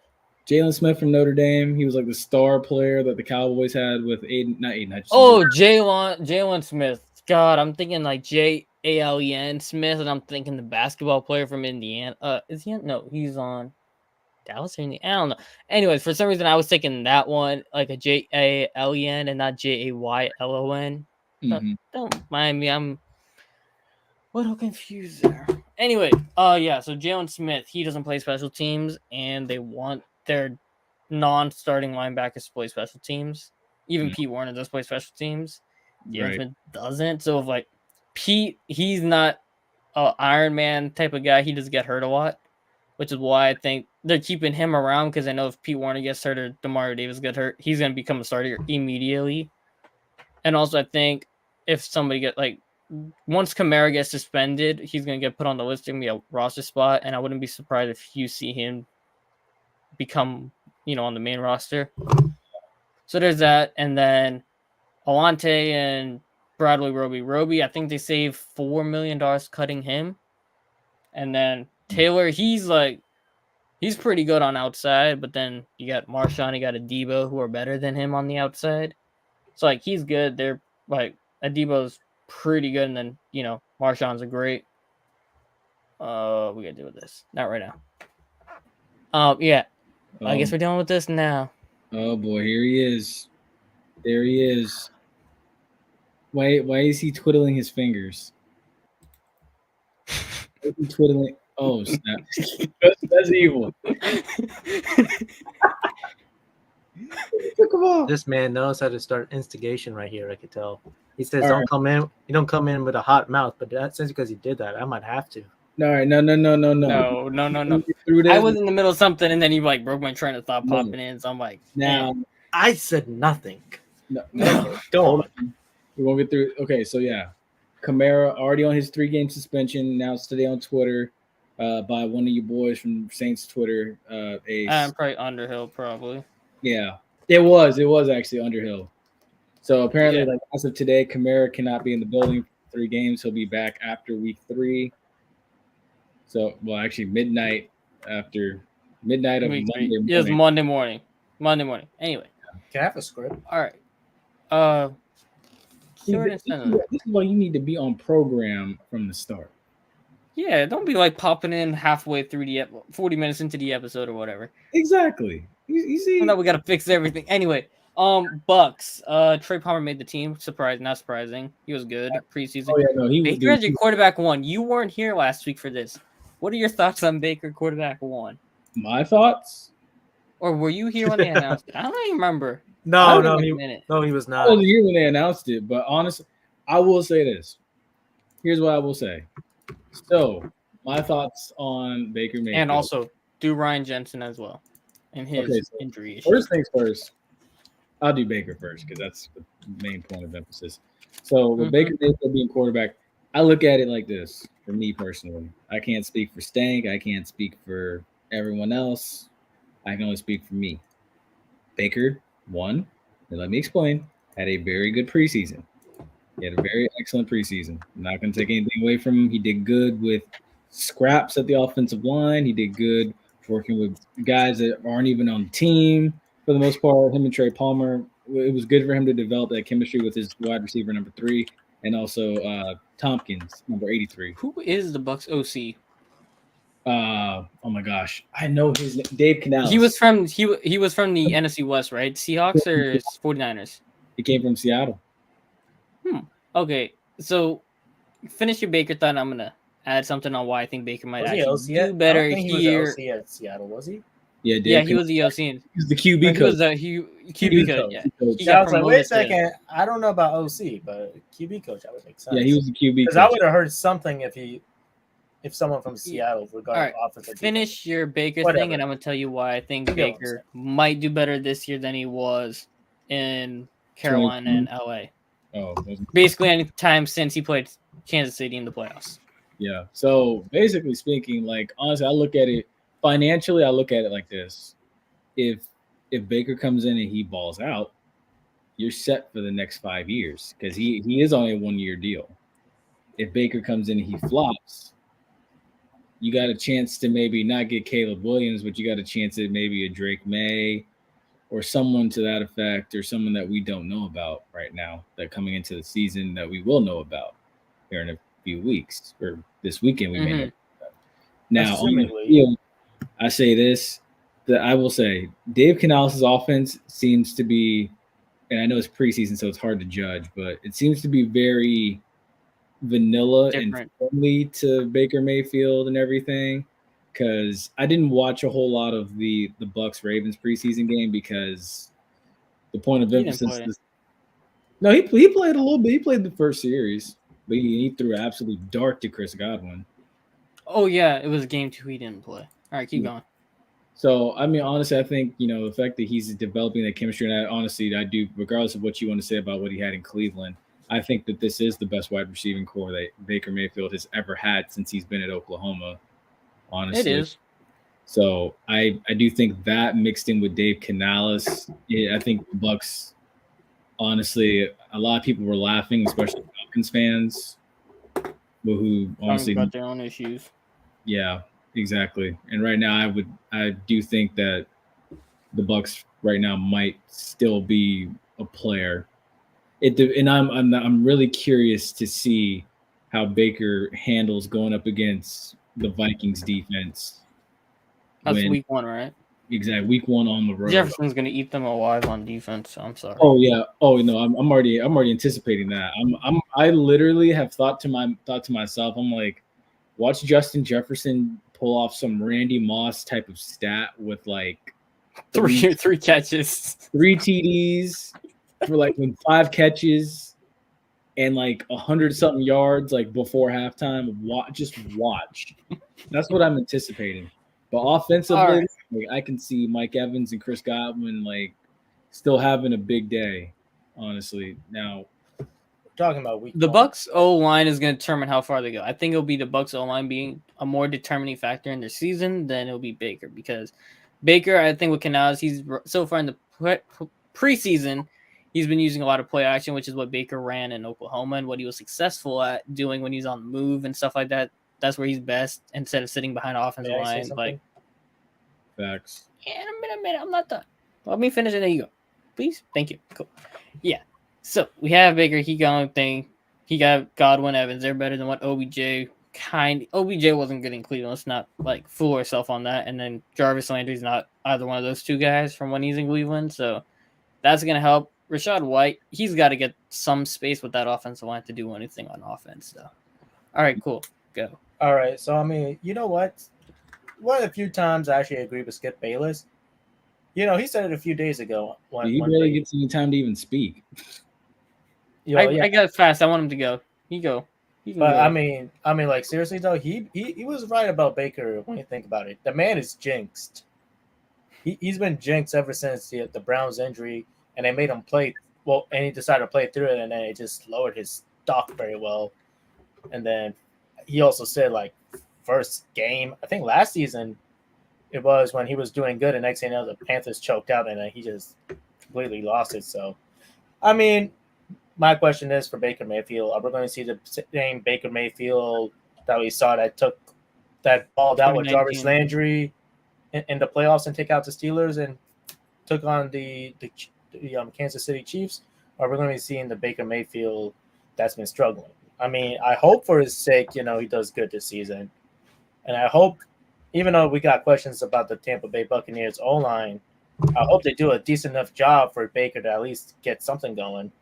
Jalen Smith from Notre Dame. He was like the star player that the Cowboys had with not Aiden Hutchinson. Oh, Jalen Smith. God, I'm thinking like Jalen Smith, and I'm thinking the basketball player from Indiana. Is he? No, he's on Dallas or Indiana. I don't know. Anyways, for some reason, I was thinking that one like a Jalen and not Jaylon. Don't mind me. I'm a little confused there. Anyway, yeah. So Jalen Smith, he doesn't play special teams, and they want their non-starting linebackers to play special teams. Even Pete Warner does play special teams. Jalen Smith doesn't. So if like Pete, he's not an Iron Man type of guy. He does get hurt a lot, which is why I think they're keeping him around, because I know if Pete Warner gets hurt or Demario Davis gets hurt, he's going to become a starter immediately. And also, I think if somebody once Kamara gets suspended, he's going to get put on the list and be a roster spot, and I wouldn't be surprised if you see him become, on the main roster. So there's that, and then Alontae and Bradley Roby, I think they saved $4 million cutting him. And then Taylor, he's pretty good on outside, but then you got Marshawn, you got Adebo, who are better than him on the outside. So he's good. They're Adebo's pretty good, and then Marshawn's a great. We gotta deal with this. Not right now. Yeah. I guess we're dealing with this now. Oh boy, here he is. There he is. Why is he twiddling his fingers? Why is he twiddling? Oh snap! That's evil. This man knows how to start instigation right here. I could tell. He says, "Don't come in. You don't come in with a hot mouth." But that's because he did that. I might have to. No, all right, no. No. I was in the middle of something, and then he broke my train of thought popping in. So I'm like, now I said nothing. No, don't. We won't get through. Okay, so yeah, Kamara already on his 3-game suspension. Announced today on Twitter by one of you boys from Saints Twitter. Ace. Probably Underhill, probably. Yeah, it was actually Underhill. So apparently, as of today, Kamara cannot be in the building for 3 games. He'll be back after week 3. So, well, actually midnight after midnight of Week Monday 3. morning. It was Monday morning. Monday morning. Anyway, Can I have a script? all right. See, Jordan this Sanders. is why you need to be on program from the start. Yeah, don't be like popping in halfway through the 40 minutes into the episode or whatever. Exactly. You see? Now we gotta fix everything. Anyway, Bucks. Trey Palmer made the team. Not surprising. He was good preseason. Oh yeah, no, he was. Baker as your quarterback 1. You weren't here last week for this. What are your thoughts on Baker quarterback 1? My thoughts. Or were you here when they announced it? I don't even remember. No, It's been he was I not. wasn't here when they announced it, but honestly, I will say this. Here's what I will say. So, my thoughts on Baker Mayfield. And also do Ryan Jensen as well. And his Okay, so injury issues. First things first, I'll do Baker first because that's the main point of emphasis. So with Baker Mayfield being quarterback, I look at it like this for me personally. I can't speak for Stank. I can't speak for everyone else. I can only speak for me. Baker, one, and let me explain, had a very good preseason. He had a very excellent preseason. I'm not going to take anything away from him. He did good with scraps at the offensive line. He did good working with guys that aren't even on the team for the most part. Him and Trey Palmer, it was good for him to develop that chemistry with his wide receiver number 3 and also Tompkins, number 83. Who is the Bucks OC? Oh my gosh, I know his name. Dave Canales. He was from the NFC West, right? Seahawks or 49ers? He came from Seattle. Okay, so finish your Baker thought. I'm gonna add something on why I think Baker might actually do better He was here. the OC at Seattle, was he? Yeah, Dave Yeah, he Canales. was the OC. He was the QB He coach. was the QB coach. Yeah, he Yeah, I got was like, wait a promoted to- second. I don't know about OC, but QB coach, that would make sense. Yeah, he was the QB Because I coach. would have heard something if someone from Seattle All regarding right, offensive. finish your Baker Whatever. thing, and I'm gonna tell you why I think You get what I'm Baker might do better this year than he was in Carolina and LA. Oh, Basically, any time since he played Kansas City in the playoffs. yeah. So basically speaking, like honestly, I look at it financially. I look at it like this: if Baker comes in and he balls out, you're set for the next 5 years because he is on a 1-year deal. If Baker comes in and he flops, you got a chance to maybe not get Caleb Williams, but you got a chance at maybe a Drake May or someone to that effect, or someone that we don't know about right now that coming into the season that we will know about here in a few weeks or this weekend we may know about. Now on the field, I say this, that I will say Dave Canales' offense seems to be, and I know it's preseason, so it's hard to judge, but it seems to be very vanilla Different. and friendly to Baker Mayfield and everything. Because I didn't watch a whole lot of the Bucks Ravens preseason game because the point of He didn't emphasis play. is no, he played a little bit. He played the first series, but he threw an absolute dart to Chris Godwin. Oh yeah, it was game 2. He didn't play. All right, keep Yeah. going. So I mean, honestly, I think the fact that he's developing that chemistry, and I do, regardless of what you want to say about what he had in Cleveland, I think that this is the best wide receiving core that Baker Mayfield has ever had since he's been at Oklahoma. Honestly, It is. So I do think that mixed in with Dave Canales, I think the Bucks. Honestly, a lot of people were laughing, especially Falcons fans, who honestly got their own issues. Yeah, exactly. And right now, I do think that the Bucks right now might still be a player. And I'm really curious to see how Baker handles going up against the Vikings defense. That's week 1, right? Exactly, week 1 on the road. Jefferson's gonna eat them alive on defense. I'm sorry. Oh yeah. Oh no, I'm already anticipating that. I literally have thought to myself, I'm like, watch Justin Jefferson pull off some Randy Moss type of stat with like three catches, 3 TDs for like 5 catches and like 100-something yards like before halftime. Just watch. That's what I'm anticipating. But offensively, like, I can see Mike Evans and Chris Godwin like still having a big day. Honestly, now talking about week the 1. Bucks O line is going to determine how far they go. I think it'll be the Bucks O line being a more determining factor in their season than it'll be Baker, because Baker, I think with Canales, he's so far in the preseason, he's been using a lot of play action, which is what Baker ran in Oklahoma and what he was successful at doing when he's on the move and stuff like that. That's where he's best instead of sitting behind an offensive line. Like, Facts. And a minute, I'm not done. Let me finish and there you go. Please? Thank you. Cool. Yeah. So we have Baker. He got thing. He got Godwin, Evans. They're better than what OBJ OBJ wasn't good in Cleveland. Let's not like fool ourselves on that. And then Jarvis Landry's not either one of those two guys from when he's in Cleveland. So that's gonna help. Rashad White, he's got to get some space with that offensive line to do anything on offense, though. All right, cool. Go. All right. So I mean, you know what? One of the few times I actually agree with Skip Bayless. You know, he said it a few days ago. He barely gets any time to even speak. I got fast. I want him to go. He go. But go. I mean, like seriously though, he was right about Baker when you think about it. The man is jinxed. He's been jinxed ever since the Browns injury, and they made him play well, and he decided to play through it, and then it just lowered his stock very well. And then he also said like first game, I think last season, it was when he was doing good, and next thing you know, the Panthers choked out, and then he just completely lost it. So, I mean, my question is for Baker Mayfield: are we going to see the same Baker Mayfield that we saw that balled out with Jarvis Landry in the playoffs and take out the Steelers and took on the Kansas City Chiefs? Or are we going to be seeing the Baker Mayfield that's been struggling? I mean, I hope for his sake, you know, he does good this season, and I hope. Even though we got questions about the Tampa Bay Buccaneers O-line, I hope they do a decent enough job for Baker to at least get something going.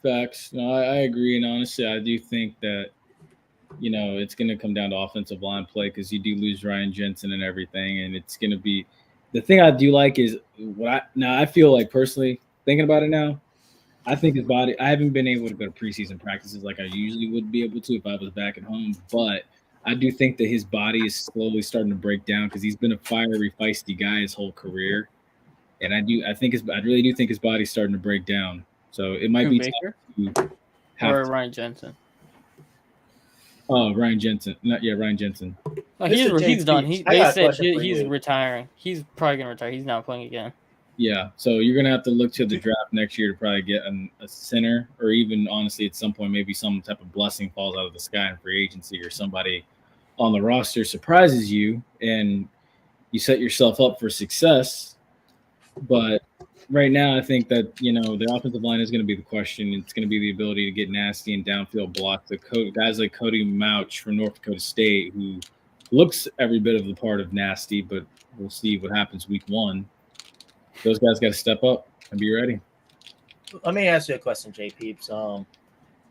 Facts. No, I agree. And honestly, I do think that, you know, it's going to come down to offensive line play because you do lose Ryan Jensen and everything. And it's going to be – the thing I do like is I feel like personally, thinking about it now, I think his body – I haven't been able to go to preseason practices like I usually would be able to if I was back at home. But – I do think that his body is slowly starting to break down because he's been a fiery, feisty guy his whole career, and I really do think his body's starting to break down. So it might be Baker or Ryan Jensen. Oh, Ryan Jensen, Ryan Jensen. Oh, he's done. They said he's retiring. He's probably gonna retire. He's not playing again. Yeah, so you're gonna have to look to the draft next year to probably get a center, or even honestly, at some point, maybe some type of blessing falls out of the sky in free agency, or somebody on the roster surprises you and you set yourself up for success. But right now, I think that, you know, the offensive line is going to be the question. It's going to be the ability to get nasty and downfield block. Guys like Cody Mauch from North Dakota State, who looks every bit of the part of nasty, but we'll see what happens week one. Those guys got to step up and be ready. Let me ask you a question, J. Peeps.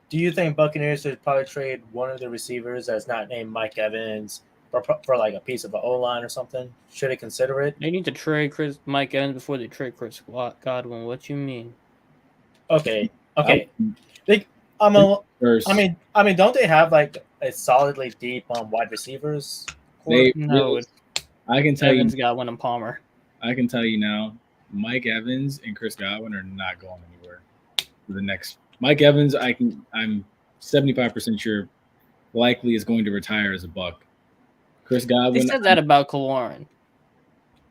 Do you think Buccaneers should probably trade one of the receivers that's not named Mike Evans for like a piece of an O-line or something? Should they consider it? They need to trade Mike Evans before they trade Chris Godwin. What you mean? Okay. I mean, don't they have like a solidly deep wide receivers? I can tell Evans, Godwin, and Palmer. I can tell you now, Mike Evans and Chris Godwin are not going anywhere for the next. Mike Evans, I'm 75% sure likely is going to retire as a Buck. Chris Godwin. They said that about Kaloran.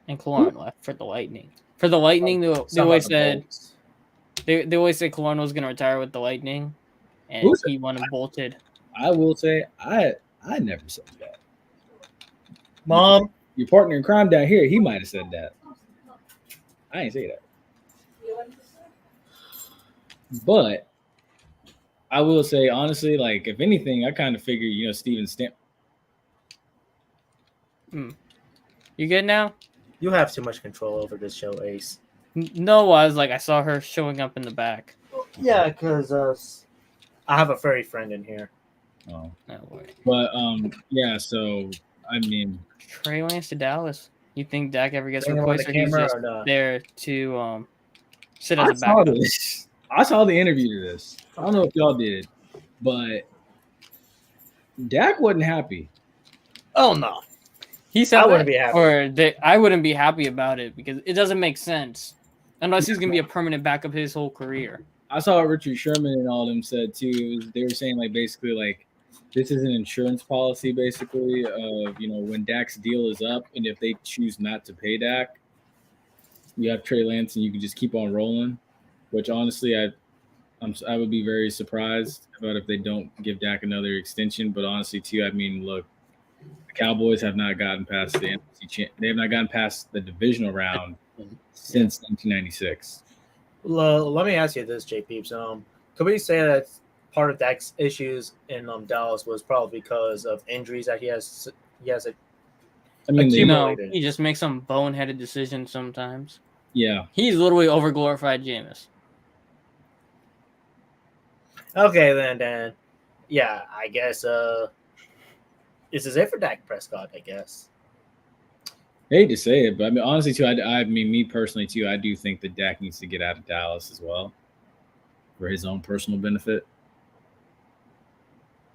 And Kaloran left for the Lightning. For the Lightning, they always said Kaloran was going to retire with the Lightning, and he went and bolted. I will say I never said that. Mom, your partner in crime down here, he might have said that. I ain't say that. But I will say, honestly, like, if anything, I kind of figure, you know, Steven Stamp. You good now? You have too much control over this show, Ace. No, I saw her showing up in the back. Yeah, because I have a furry friend in here. Oh. No way. But, yeah, so, I mean. Trey Lance to Dallas. You think Dak ever gets replaced, or he's just there to sit as a backup? I saw the interview to this. I don't know if y'all did, but Dak wasn't happy. Oh, no. He said I wouldn't be happy. I wouldn't be happy about it because it doesn't make sense unless he's going to be a permanent backup his whole career. I saw what Richard Sherman and all of them said, too. They were saying, like, basically, like, this is an insurance policy, basically, of, you know, when Dak's deal is up, and if they choose not to pay Dak, you have Trey Lance, and you can just keep on rolling. Which honestly, I would be very surprised about if they don't give Dak another extension. But honestly, too, I mean, look, The Cowboys have not gotten past the they have not gotten past the divisional round since 1996. Let me ask you this, J Peeps. Could we say that part of Dak's issues in Dallas was probably because of injuries that he has I mean, Accumulated. No, Accumulated. he just makes some boneheaded decisions sometimes. yeah, He's literally overglorified Jameis. Okay, then, yeah, I guess this is it for Dak Prescott. I guess. I hate to say it, but I mean, honestly, too, I mean, me personally, too, I do think that Dak needs to get out of Dallas as well for his own personal benefit.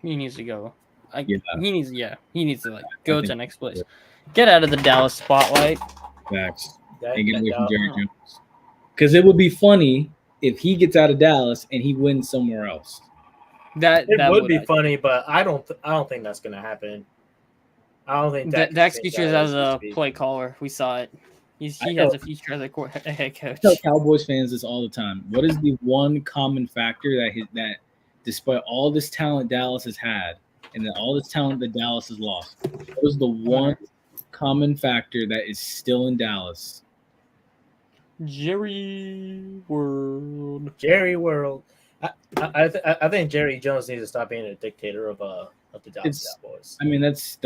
He needs to go. Yeah. He needs to like go I to the think- next place. Get out of the Dallas spotlight. Facts. That- And get away from that- Jerry Jones. Because it would be funny if he gets out of Dallas and he wins somewhere else. That would be funny, but I don't think that's gonna happen. I don't think Dak's can future change as that a play caller. We saw it. He I has know. a future as a head coach. I tell Cowboys fans this all the time. What is the one common factor that despite all this talent Dallas has had and then all this talent that Dallas has lost, what is the one common factor that is still in Dallas? Jerry World. Jerry World. I think Jerry Jones needs to stop being a dictator of the Dallas Cowboys. I mean, that's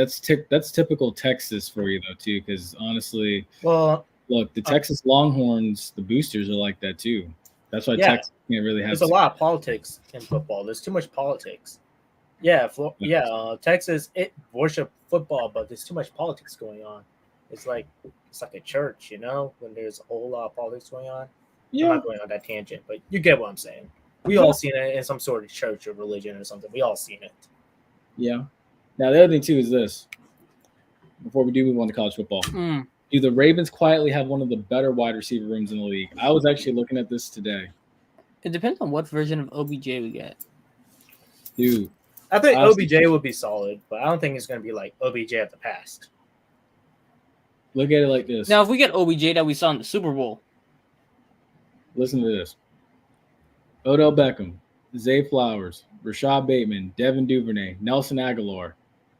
typical Texas for you though too, because honestly, Well, look, the Texas Longhorns, the boosters are like that too. That's why Yeah. Texas can't really have. there's a lot of politics in football. There's too much politics. Yeah, Texas worship football, but there's too much politics going on. It's like a church, when there's a whole lot of politics going on. I'm Yeah, not going on that tangent, but you get what I'm saying. We all seen it in some sort of church or religion or something. We all seen it. yeah. Now the other thing too is this. Before we do move on to college football, do the Ravens quietly have one of the better wide receiver rooms in the league? I was actually looking at this today, It depends on what version of OBJ we get. dude. I think Honestly- OBJ would be solid, but I don't think it's going to be like OBJ of the past. Look at it like this. Now, if we get OBJ that we saw in the Super Bowl, Listen to this: Odell Beckham, Zay Flowers, Rashad Bateman, Devin Duvernay, Nelson Aguilar,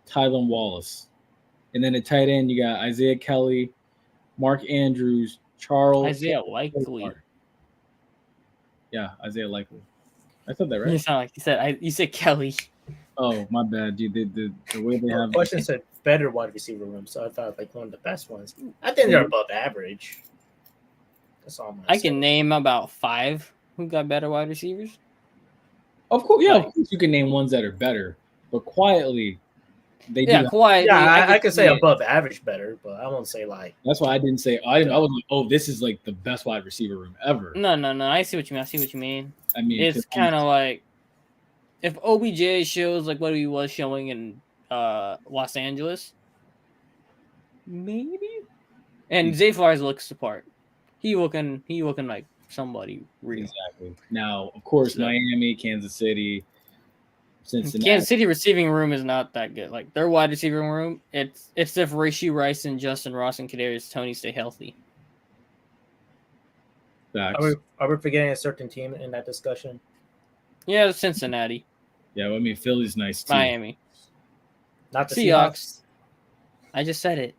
Tylen Wallace, and then at tight end you got Isaiah Kelly, Mark Andrews, Charles Isaiah Likely. Yeah, Isaiah Likely. I said that You right. sound like you said Kelly. Oh, my bad, dude. The way they The have question said better wide receiver room, so I thought like one of the best ones. I think they're above average. That's all I'm gonna I say. can name about 5 who got better wide receivers. Of course, yeah, of course you can name ones that are better, but quietly they do. Yeah, quietly. Yeah, I could say see it. above average better, but I won't say like. That's why I didn't say I was like, oh, this is like the best wide receiver room ever. No. I see what you mean. I mean, It's kind of like if OBJ shows like what he was showing in Los Angeles, maybe. And Zay Flowers looks the part. He looking like somebody real. exactly. Now, of course, So- Miami, Kansas City, Cincinnati. Kansas City receiving room is not that good. Like their wide receiving room, it's if Rashee Rice and Justin Ross and Kadarius Toney stay healthy. Facts. Are we forgetting a certain team in that discussion? Yeah, Cincinnati, Yeah, I mean Philly's nice too. Miami, Not the Seahawks. I just said it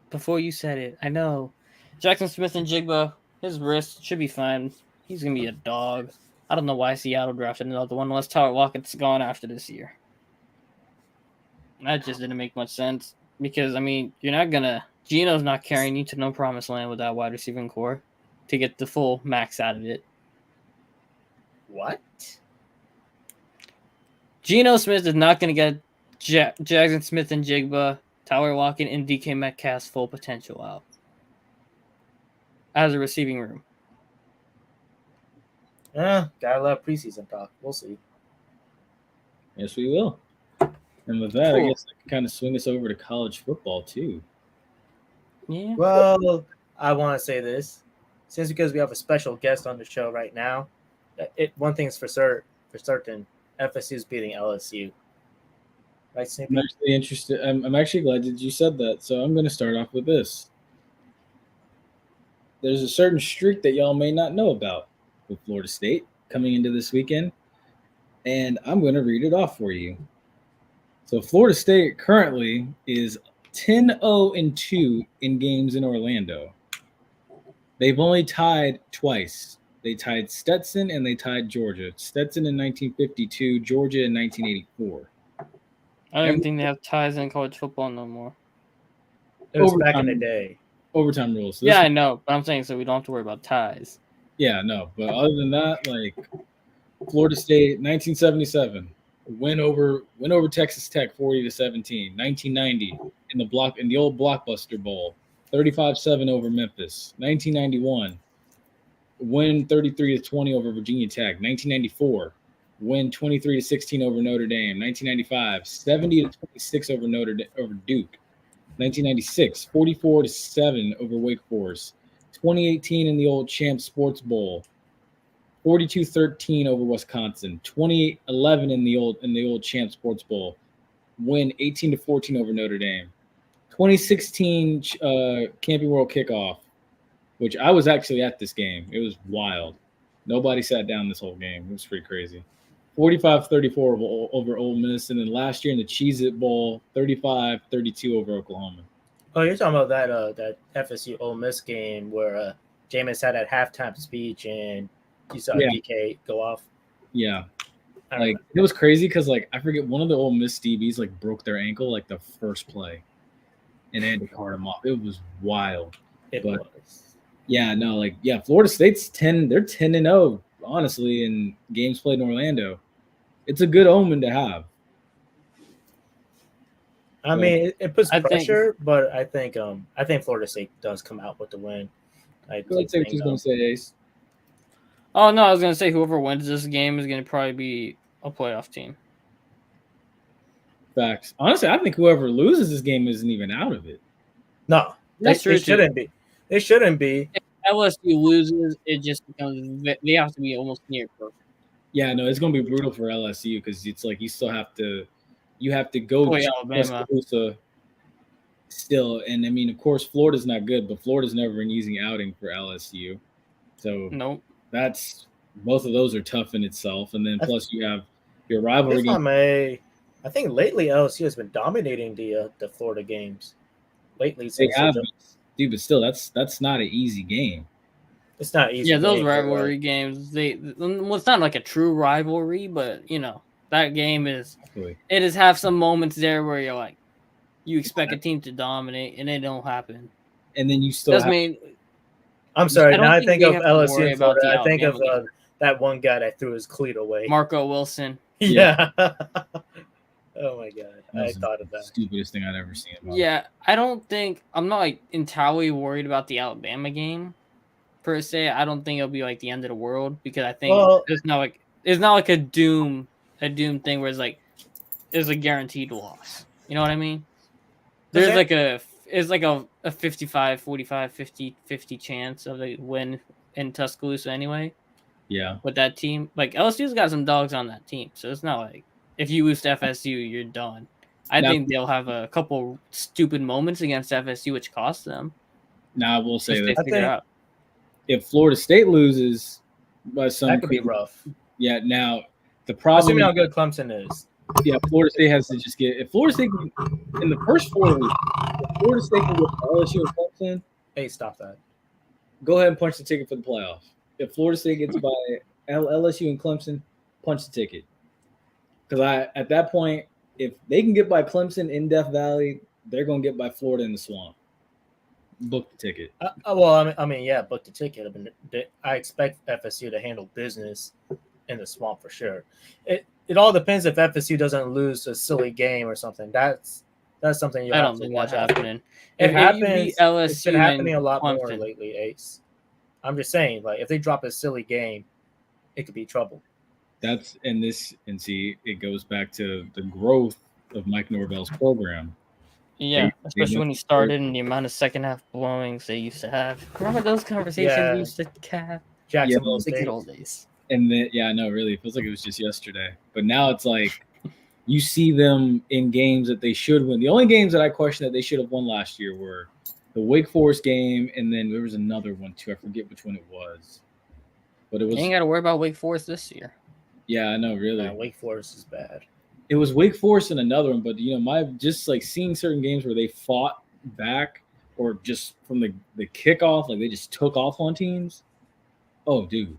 before you said it. I know. Jackson Smith and Jigba, his wrist should be fine. He's gonna be a dog. I don't know why Seattle drafted another one unless Tyler Lockett's gone after this year. That just didn't make much sense because I mean you're not gonna Gino's not carrying you to no promised land with that wide receiving core to get the full max out of it. What? Geno Smith is not gonna get Jackson Smith and Jigba, Tyler Lockett, and DK Metcalf's full potential out as a receiving room. Yeah, gotta love preseason talk. We'll see. Yes, we will. And with that, I Cool. guess I can kind of swing us over to college football too. Yeah. Well, I want to say this, since because we have a special guest on the show right now. One thing is for certain, FSU is beating LSU. Right, Snoopy? I'm actually interested. I'm actually glad that you said that. So I'm going to start off with this. There's a certain streak that y'all may not know about with Florida State coming into this weekend, and I'm going to read it off for you. So Florida State currently is 10-0-2 in games in Orlando. They've only tied twice. They tied Stetson and they tied Georgia. Stetson in 1952, Georgia in 1984. I don't even think they have ties in college football no more. It was back in the Overtime. day. Overtime rules. So this- Yeah, I know, but I'm saying so we don't have to worry about ties. Yeah, no. But other than that, like Florida State, 1977, win over Texas Tech 40-17. 1990 in the old Blockbuster Bowl, 35-7 over Memphis. 1991, win 33-20 over Virginia Tech. 1994, win 23-16 over Notre Dame. 1995, 70-26 over Duke. 1996, 44-7 over Wake Forest. 2018 in the old Champ Sports Bowl, 42-13 over Wisconsin. 2011 in the old Champ Sports Bowl, win 18-14 over Notre Dame. 2016 Camping World Kickoff, which I was actually at this game. It was wild. Nobody sat down this whole game. It was pretty crazy. 45-34 over Ole Miss, and then last year in the Cheez-It Bowl, 35-32 over Oklahoma. Oh, you're talking about that FSU Ole Miss game where Jameis had that halftime speech and you saw Yeah. DK go off. Yeah, I like remember. it was crazy because like I forget one of the Ole Miss DBs like broke their ankle like the first play, and they had to cart him off. It was wild. It but- was. Yeah, no, like yeah, Florida State's 10. They're 10-0 honestly in games played in Orlando. It's a good omen to have. I mean, it puts I think- pressure, but I think Florida State does come out with the win. I Go ahead, say what think, you was gonna say, Ace. Oh no, I was gonna say whoever wins this game is gonna probably be a playoff team. Facts. Honestly, I think whoever loses this game isn't even out of it. no, That's they true, too. shouldn't be. They shouldn't be. LSU loses, it just becomes they have to be almost near perfect. Yeah, no, it's gonna be brutal for LSU because it's like you have to go Play to Alabama. Tuscaloosa still, and I mean, of course, Florida's not good, but Florida's never an easy outing for LSU. So Nope. that's both of those are tough in itself, and then I- plus you have your rivalry If I game. may, I think lately LSU has been dominating the Florida games. Lately, They since have, dude, but still, that's not an easy game. it's not easy. Yeah, those game, but, rivalry games, well, it's not like a true rivalry, but you know, that game is Exactly. it is have some moments there where you're like you expect a team to dominate and it don't happen. And then you still Doesn't have, mean I'm sorry. I don't Now I think think we of have to LSU worry and about Florida. the I think of Alabama game. that one guy that threw his cleat away. Marco Wilson. Yeah. Oh my god, that I was thought of the that. stupidest thing I'd ever seen. About it. Yeah, I'm not like entirely worried about the Alabama game per se. I don't think it'll be like the end of the world because I think Well- it's not like a doom thing where it's a guaranteed loss. You know what I mean? Does There's that- like a 55, 45, 50, 50 chance of a win in Tuscaloosa anyway Yeah. with that team. Like LSU's got some dogs on that team, so it's not like if you lose to FSU, you're done. I Now- think they'll have a couple stupid moments against FSU, which cost them. Now I will say Which they that figure think- out. if Florida State loses by some, That could be rough. yeah. Now the problem, Assuming how good Clemson is. yeah, Florida State has to just get if Florida State can, in the first 4 weeks, if Florida State can get LSU and Clemson, Hey, stop that. go ahead and punch the ticket for the playoff. If Florida State gets by LSU and Clemson, punch the ticket. Because at that point, if they can get by Clemson in Death Valley, they're going to get by Florida in the swamp. Book the ticket. Well, I mean, yeah, book the ticket. I mean, I expect FSU to handle business in the swamp for sure. It all depends if FSU doesn't lose a silly game or something. That's something you I have don't to think watch that's out. happening. It If happens. you beat It's LSU been happening a and lot more Clemson. lately, Ace. I'm just saying, like, if they drop a silly game, it could be trouble. And see, it goes back to the growth of Mike Norvell's program. Yeah, They especially went when he started and the amount of second half blowings they used to have. Remember those conversations Yeah. we used to have? Jacksonville The State. good old days. And then, yeah, no, really, it feels like it was just yesterday. But now it's like you see them in games that they should win. The only games that I question that they should have won last year were the Wake Forest game, and then there was another one too. I forget which one it was, but it was You ain't got to worry about Wake Forest this year. yeah, I know, really. Wake Forest is bad. It was Wake Forest and another one, but my just like seeing certain games where they fought back or just from the kickoff, like they just took off on teams. Oh, dude.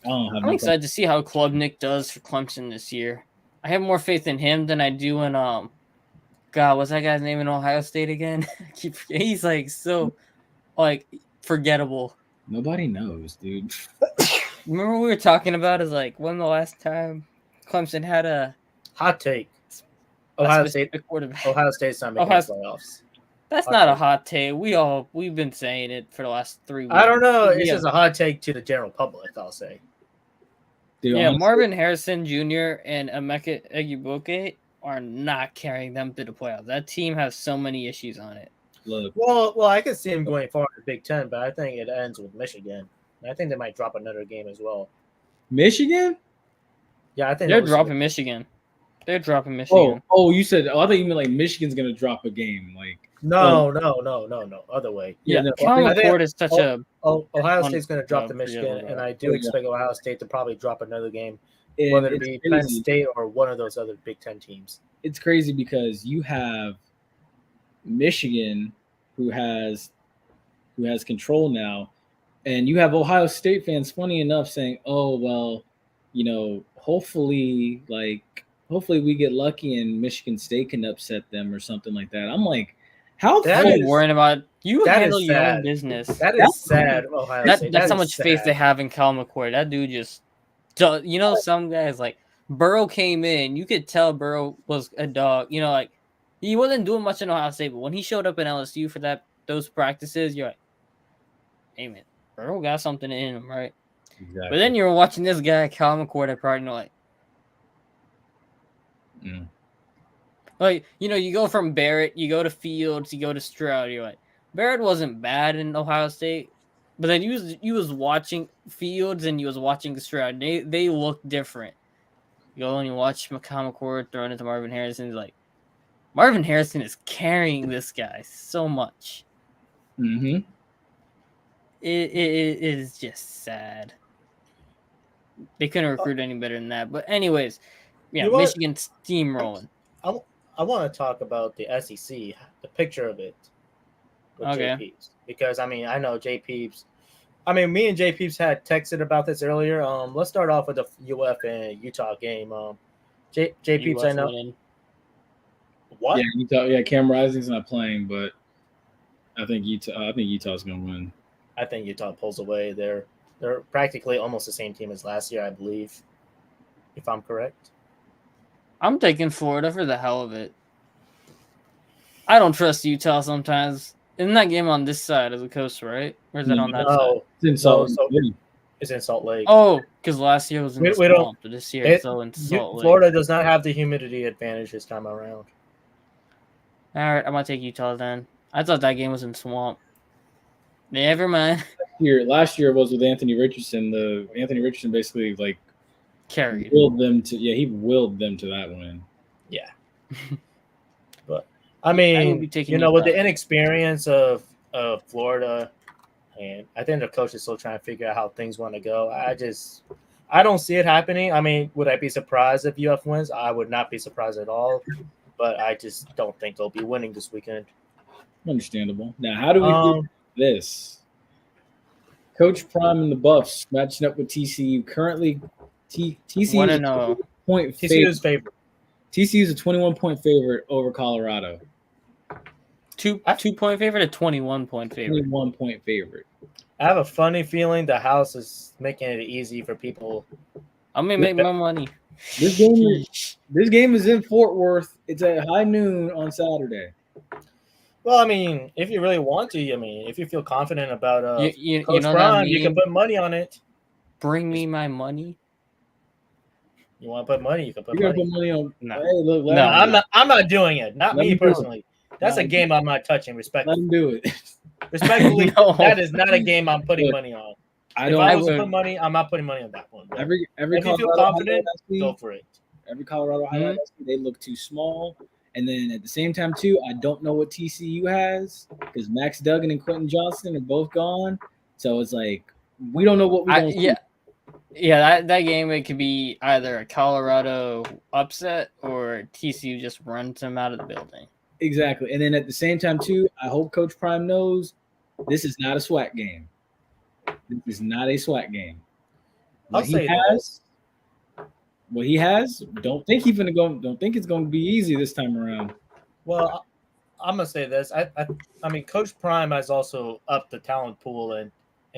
I don't have I'm no excited to see how Klubnik does for Clemson this year. I have more faith in him than I do in God, what's that guy's name in Ohio State again? He's like so like forgettable. Nobody knows, dude. Remember we were talking about is like when the last time Clemson had a Hot take. Ohio State. specific quarterback. Ohio State's not making Ohio- the playoffs. That's hot not a take. hot take. We've been saying it for the last 3 weeks. I don't know. It's Yeah. just a hot take to the general public, I'll say. Dude, Yeah, honestly, Marvin Harrison Jr. and Emeka Egbuka are not carrying them to the playoffs. That team has so many issues on it. look, Well, I could see him going far in the Big Ten, but I think it ends with Michigan. And I think they might drop another game as well. Michigan. Yeah, I think They're that was- dropping Michigan. They're dropping Michigan. You said. I thought you meant like Michigan's gonna drop a game. Like, No. Other way. Yeah, no, Cal I think- McCord is such a Ohio One- State's going to drop no, to forget Michigan, about and that. I do Oh, yeah. expect Ohio State to probably drop another game, and whether it it's be Penn crazy. State or one of those other Big Ten teams. It's crazy because you have Michigan, who has control now, and you have Ohio State fans, funny enough, saying, "Oh well, hopefully we get lucky and Michigan State can upset them or something like that." I'm like, how That I'm is- worrying about you that handle is your own sad. business. That is sad, Ohio State. That's how is much faith sad. they have in Cal McCord. That dude just, some guys like Burrow came in. You could tell Burrow was a dog. Like he wasn't doing much in Ohio State, but when he showed up in LSU for those practices, you're like, hey man, Burrow got something in him, right? exactly. But then you're watching this guy, Cal McCord, at part, and you're like, Mm. like you go from Barrett, you go to Fields, you go to Stroud. You're like, Barrett wasn't bad in Ohio State, but then you was watching Fields and you was watching Stroud. They look different. You go and you watch McCord throwing it to Marvin Harrison. It's like Marvin Harrison is carrying this guy so much. Mm-hmm. It is just sad. They couldn't recruit any better than that. But anyways, yeah, You know what? Michigan steamrolling. I want to talk about the SEC, the picture of it with Okay. Jay Peeps. Because, I know Jay Peeps. Me and Jay Peeps had texted about this earlier. Let's start off with the UF and Utah game. Jay Peeps, I know. winning. What? Yeah, Cam Rising's not playing, but I think Utah's gonna win. I think Utah pulls away. They're practically almost the same team as last year, I believe, if I'm correct. I'm taking Florida for the hell of it. I don't trust Utah sometimes. Isn't that game on this side of the coast, right? Or is it on that side? No, It's in Salt so- Lake. it's in Salt Lake. Oh, because last year was in We the don't- swamp, but this year it's all in Salt Lake. Florida does not have the humidity advantage this time around. All right, I'm gonna take Utah then. I thought that game was in swamp. Never mind. Last year was with Anthony Richardson. Anthony Richardson basically like Carried. willed them to that win. Yeah. But I I mean, would be taking with the Utah. inexperience of Florida, and I think the coach is still trying to figure out how things want to go. I don't see it happening. Would I be surprised if UF wins? I would not be surprised at all. But I just don't think they'll be winning this weekend. Understandable. Now, how do we do this? Coach Prime and the Buffs matching up with TCU. Currently, TCU Want is to know? point TCU is favorite. favorite. TCU is a 21-point favorite over Colorado. 2-point favorite, a 21-point favorite. 21-point favorite. I have a funny feeling the house is making it easy for people. I'm gonna make my money. This game is in Fort Worth. It's at high noon on Saturday. Well, if you really want to, if you feel confident about You Coach know Prime, that you can meme? put money on it. Bring me my money. You want to put money, you can put You're gonna money. put money on. No. Hey, look, let No, him, I'm not doing it. Not Let me him do it. personally. That's a game I'm not touching. let Respectfully, him do it. respectfully, No. that is not a game I'm putting Look, money on. I If don't. I was to would- put money, I'm not putting money on that one. But Every if you feel Colorado confident, highlight I see, go for it. every Colorado highlight I see, they look too small. And then at the same time, too, I don't know what TCU has because Max Duggan and Quentin Johnston are both gone. So it's like we don't know what we're going to Yeah. Yeah, that game, it could be either a Colorado upset or TCU just runs them out of the building. Exactly. And then at the same time, too, I hope Coach Prime knows this is not a SWAC game. This is not a SWAC game. I'll say this. What he has, don't think he's gonna go. Don't think it's gonna be easy this time around. Well, I'm gonna say this. I mean, Coach Prime has also upped the talent pool in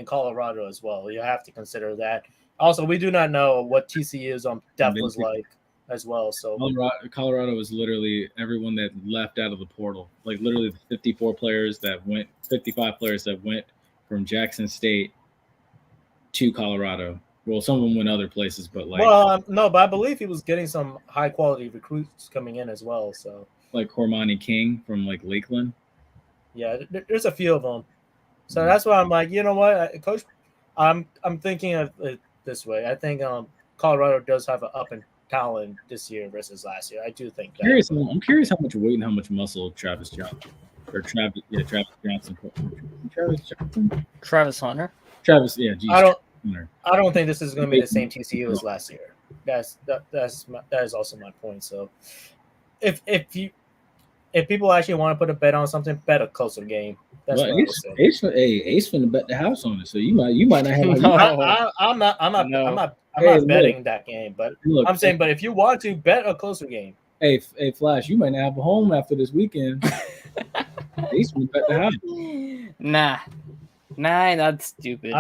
Colorado as well. You have to consider that. Also, we do not know what TCU's depth was like as well. So Colorado is literally everyone that left out of the portal. Like literally the 55 players that went from Jackson State to Colorado. Well, some of them went other places, but like no, but I believe he was getting some high quality recruits coming in as well. So like Cormani King from like Lakeland. Yeah, there's a few of them. So that's why I'm like, you know what, Coach, I'm thinking of it this way. I think Colorado does have an up in talent this year versus last year. I do think that. I'm curious how much weight and how much muscle Travis Johnson. Travis Hunter. I don't think this is going to be the same TCU as last year. That is also my point. So, if people actually want to put a bet on something, bet a closer game. That's what I would say. Ace finna bet the house on it, so you might not have. I'm not betting that game, but I'm saying, but if you want to bet a closer game, hey, Flash, you might not have a home after this weekend. Ace finna bet the house. Nah, that's stupid.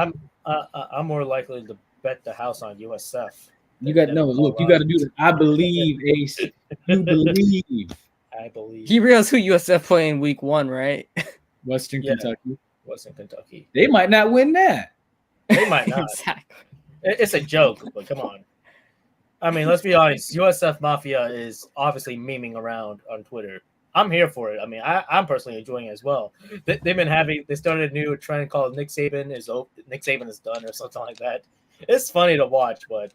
I'm more likely to bet the house on USF. You got look. You got to do this. I believe, Ace. You believe. I believe. He realized who USF play in week 1, right? Western Kentucky. Western Kentucky. They might not win that. They might not. Exactly. It's a joke, but come on. I mean, let's be honest. USF Mafia is obviously memeing around on Twitter. I'm here for it. I mean, I'm personally enjoying it as well. They started a new trend called Nick Saban is done or something like that. It's funny to watch, but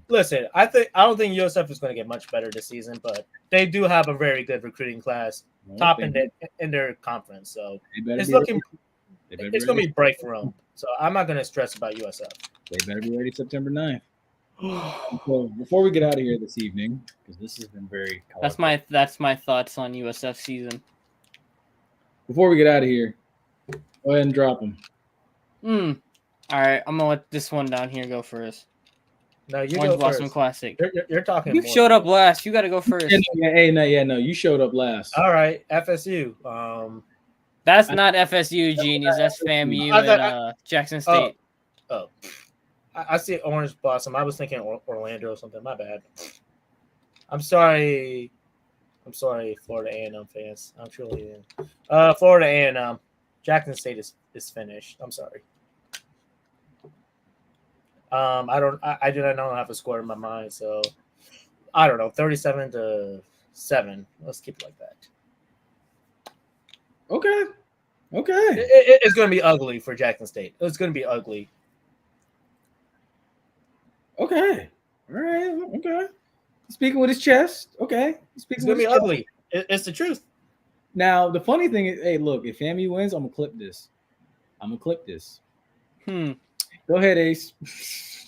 listen, I don't think USF is going to get much better this season, but they do have a very good recruiting class, top in their conference. So it's going to be bright for them. So I'm not going to stress about USF. They better be ready September 9th. So before we get out of here this evening, because this has been very colorful. That's my thoughts on USF season. Before we get out of here, go ahead and drop them. All right, I'm gonna let this one down here go first. No, you Orange go Blossom first. Classic. You're talking. You showed up last. You got to go first. No, you showed up last. All right, FSU. That's not FSU, genius. That's FAMU and Jackson State. Oh. I see Orange Blossom. I was thinking Orlando or something. My bad. I'm sorry, Florida A&M fans. I'm truly in. Florida A&M. Jackson State is finished. I'm sorry. I do not know have a score in my mind, so I don't know. 37-7. Let's keep it like that. Okay. It's going to be ugly for Jackson State. It's going to be ugly. Okay. All right. Okay. Speaking with his chest. Okay. It's going to be ugly. It's the truth. Now, the funny thing is, hey, look, if FAMU wins, I'm going to clip this. Go ahead, Ace.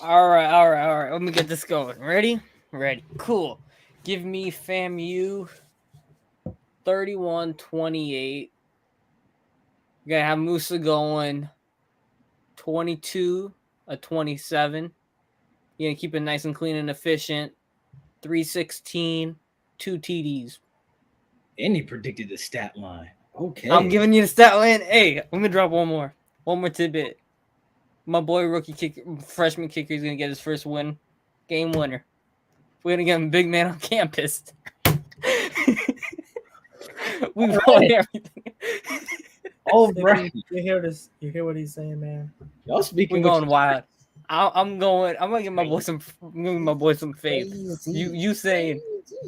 All right. Let me get this going. Ready? Cool. Give me FAMU 31-28. You got to have Musa going 22-27. You're going to keep it nice and clean and efficient. 316, 2 TDs. And he predicted the stat line. Okay. I'm giving you the stat line. Hey, let me drop one more tidbit. My boy freshman kicker is going to get his first game winner. We're going to get him big man on campus. We won everything. Oh, bro. You hear what he's saying, man? Y'all speaking. We're going wild. I'm gonna give my boy some faith. You saying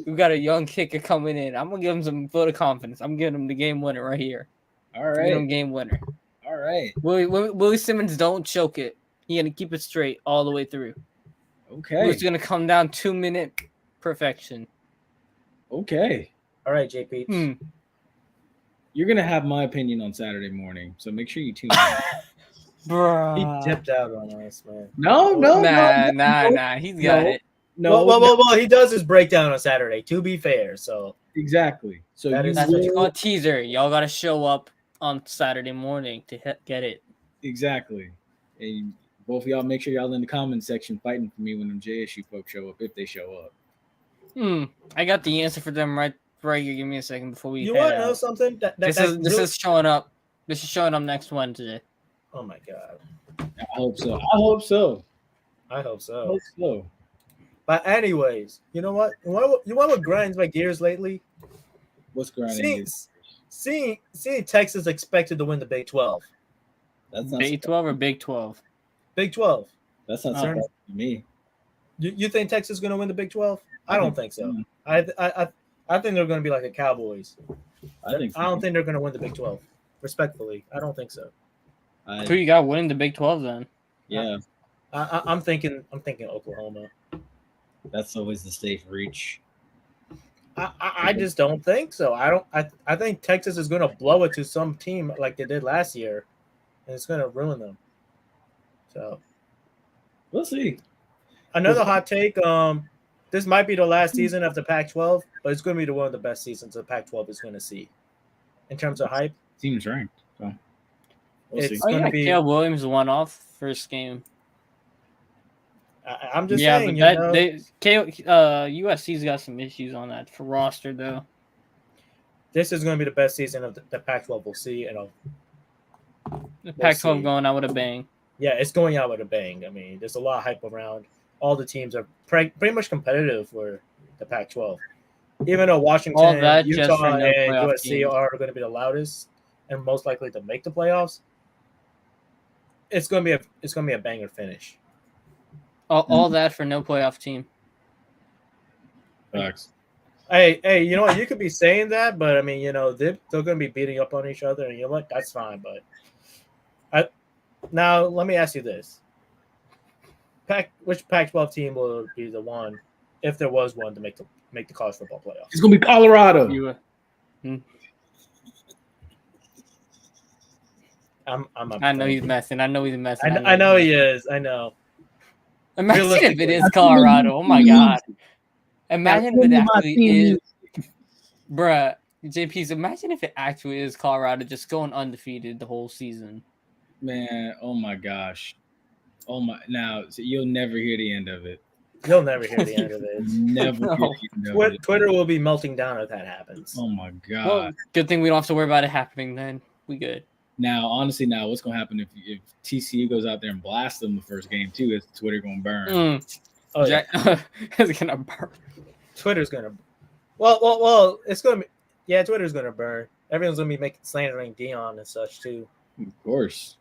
we got a young kicker coming in. I'm gonna give him some vote of confidence. I'm giving him the game winner right here. All right. Give him game winner. All right. Willie Simmons don't choke it. He's gonna keep it straight all the way through. Okay. It's gonna come down 2-minute perfection. Okay. All right, JP. You're gonna have my opinion on Saturday morning, so make sure you tune in. He Bruh. dipped out on us, man. No. Nah. He's got no. it. No, Well, he does his breakdown on Saturday. To be fair, so exactly. So That you is That's what you will, call a teaser. Y'all gotta show up on Saturday morning to get it. exactly. And both of y'all make sure y'all in the comment section fighting for me when them JSU folks show up, if they show up. I got the answer for them right here. Give me a second before we you head want to know out. something? This is showing up. This is showing up next Wednesday. Oh my god, I hope so. I hope so. I hope I so. hope so. But anyways, you know what? You want what grinds my gears lately? What's grinding? Seeing Texas expected to win the Big 12. That's not Big 12 or Big 12? Big 12. That's not Oh. surprising to me. You think Texas is going to win the Big 12? I don't think so. so. I think they're going to be like the Cowboys. I think so. I don't think they're going to win the Big 12. Respectfully, I don't think so. Who you got winning the Big 12 then? Yeah, I'm thinking Oklahoma. that's always the safe reach. I just don't think so. I think Texas is going to blow it to some team like they did last year, and it's going to ruin them. So We'll see. another hot take. This might be the last season of the Pac-12, but it's going to be one of the best seasons the Pac-12 is going to see in terms of hype. Team's ranked. So we'll It's see. Oh gonna yeah, be- Caleb Williams won off first game. I'm just Yeah, saying, but USC's got some issues on that for roster though. this is going to be the best season of the Pac-12 we'll see. And The Pac-12 see. going out with a bang. yeah, it's going out with a bang. I mean, there's a lot of hype around. All the teams are pretty much competitive for the Pac-12. Even though Washington, All that just for Utah, no and playoff USC teams. are going to be the loudest and most likely to make the playoffs, it's going to be a banger finish. All that for no playoff team. Facts. Hey, you know what? You could be saying that, but I mean, they're going to be beating up on each other, and you know what? That's fine. But now let me ask you this: which Pac-12 team will be the one, if there was one, to make the college football playoffs? It's gonna be Colorado. I know he's messing. I know he is. I know. Imagine if it Realistically. is Colorado. Oh my god. Imagine if it actually is. Bruh, JP's, imagine if it actually is Colorado just going undefeated the whole season. Man, oh my gosh. Oh my! Now so you'll never hear the end of it. You'll never hear the end of it. Never No. hear the end of it. Twitter will be melting down if that happens. Oh my god! Well, good thing we don't have to worry about it happening then. We good. Now, honestly, what's gonna happen if TCU goes out there and blasts them the first game too? Is Twitter gonna burn? Oh, yeah. It's gonna burn. Twitter's gonna. Well, it's gonna be. Yeah, Twitter's gonna burn. Everyone's gonna be slandering Dion and such too. Of course,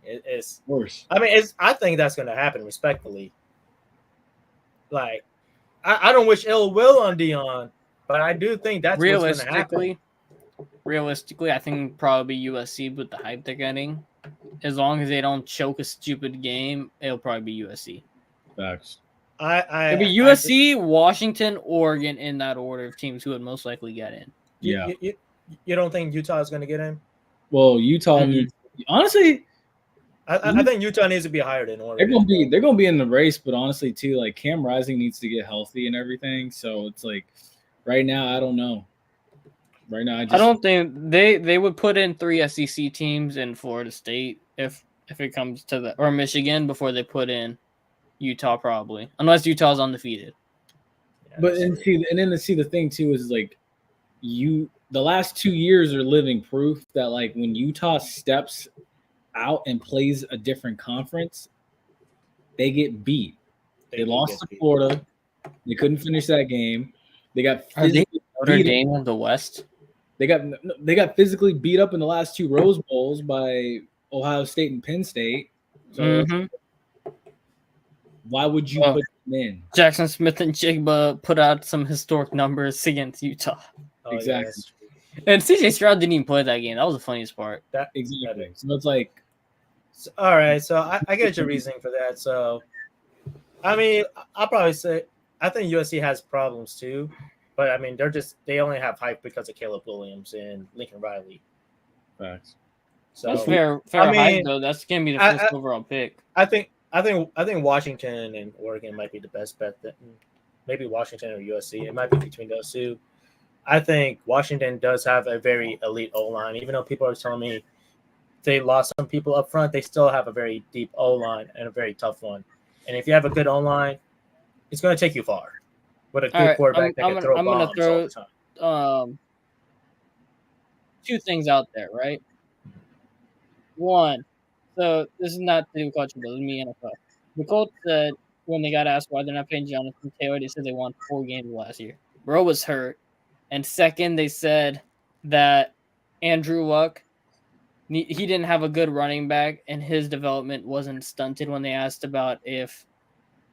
It's. of course. I mean, I think that's gonna happen respectfully. Like, I don't wish ill will on Dion, but I do think that's what's gonna happen. Realistically, I think probably USC with the hype they're getting. As long as they don't choke a stupid game, it'll probably be USC. Facts. It'll be USC, Washington, Oregon in that order of teams who would most likely get in. Yeah. You don't think Utah is gonna get in? Well, Utah needs. Honestly, I think Utah needs to be higher than Oregon. they're gonna be in the race, but honestly, too, like Cam Rising needs to get healthy and everything. So it's like, right now, I don't know. Right now, I don't think they would put in 3 SEC teams in Florida State if it comes to that, or Michigan before they put in Utah probably, unless Utah's undefeated. But then the thing too is like the last 2 years are living proof that like when Utah steps out and plays a different conference, they get beat. They lost to Florida. They couldn't finish that game. They got Notre Dame of the West. They got physically beat up in the last 2 Rose Bowls by Ohio State and Penn State. So why would you put them in? Jackson Smith and Jigba put out some historic numbers against Utah. Oh, Exactly. Yeah, And CJ Stroud didn't even play that game. That was the funniest part. Exactly. So it's like, all right, so I get your reasoning for that. So, I mean, I'll probably say I think USC has problems too, but I mean they only have hype because of Caleb Williams and Lincoln Riley. facts. So That's fair I hype mean, though. That's gonna be the I- first overall pick. I think Washington and Oregon might be the best bet. Maybe Washington or USC. It might be between those two. I think Washington does have a very elite O line. Even though people are telling me they lost some people up front, they still have a very deep O line and a very tough one. And if you have a good O line, it's going to take you far. With a good All right, quarterback that can throw I'm gonna bombs all the time. two things out there, right? One, so this is not to do with culture, but me NFL. The Colts said when they got asked why they're not paying Jonathan Taylor, they said they won 4 games last year. Bro was hurt. And second, they said that Andrew Luck, he didn't have a good running back, and his development wasn't stunted when they asked about if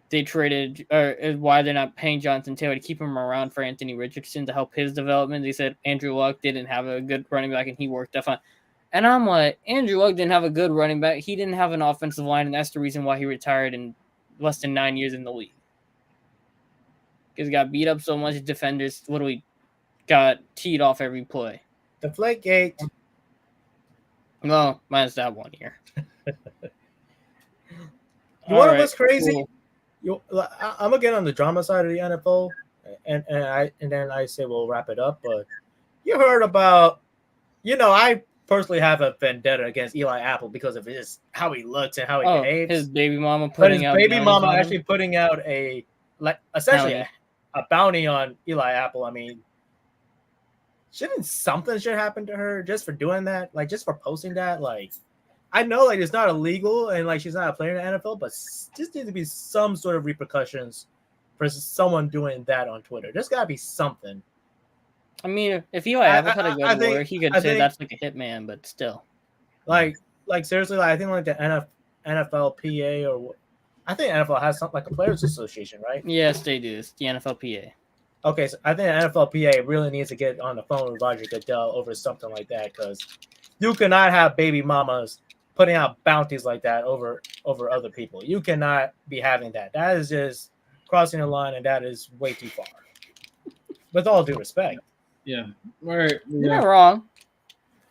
they traded or why they're not paying Jonathan Taylor to keep him around for Anthony Richardson to help his development. They said Andrew Luck didn't have a good running back, and he worked out fine. And I'm like, Andrew Luck didn't have a good running back. He didn't have an offensive line, and that's the reason why he retired in less than 9 years in the league. Because he got beat up so much, defenders literally got teed off every play. Deflategate. No, minus that 1 year. You want to what's crazy? Cool. I'm gonna get on the drama side of the NFL, and then I say we'll wrap it up. But you heard about, I personally have a vendetta against Eli Apple because of how he looks and how he behaves. His baby mama But his putting out baby mama on him. actually putting out essentially Bounty. a bounty on Eli Apple. I mean, something should happen to her just for doing that? Like just for posting that? Like, I know like it's not illegal and like she's not a player in the NFL, but just needs to be some sort of repercussions for someone doing that on Twitter. There's got to be something. I mean, if Eli Apple had a good lawyer, he could say that's like a hitman, but still. Like seriously, like I think like the NFLPA or I think NFL has something like a players association, right? Yes, they do. It's the NFLPA. Okay, so I think the NFLPA really needs to get on the phone with Roger Goodell over something like that because you cannot have baby mamas putting out bounties like that over other people. You cannot be having that. That is just crossing the line, and that is way too far. With all due respect. Yeah. All right. You're not wrong.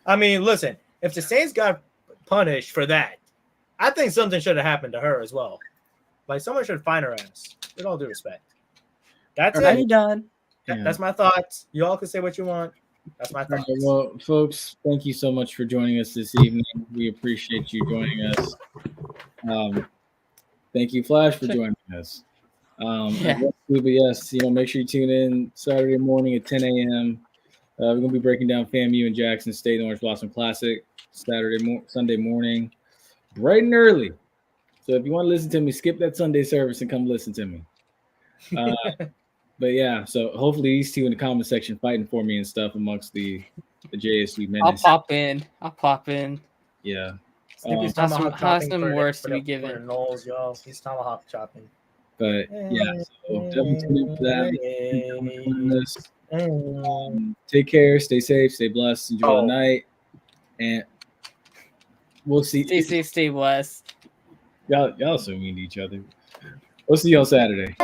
I mean, listen, if the Saints got punished for that, I think something should have happened to her as well. Like someone should find her ass. With all due respect. That's Are it. you done? That's my thoughts. You all can say what you want. That's my thoughts. Right, well, folks, thank you so much for joining us this evening. We appreciate you joining us. Thank you, Flash, for joining us. But yes, make sure you tune in Saturday morning at 10 a.m. We're gonna be breaking down FAMU and Jackson State Orange Blossom Classic Sunday morning, bright and early. So if you want to listen to me, skip that Sunday service and come listen to me. But yeah, so hopefully these two in the comment section fighting for me and stuff amongst the JSU men. I'll pop in. Yeah. Snoopy's tomahawk chopping some words to be given. For Knowles, y'all. He's tomahawk chopping. But yeah, so definitely tune in for that. Take care, stay safe, stay blessed, enjoy the night, and we'll see. Stay safe, stay blessed. Y'all so mean to each other. We'll see you on Saturday.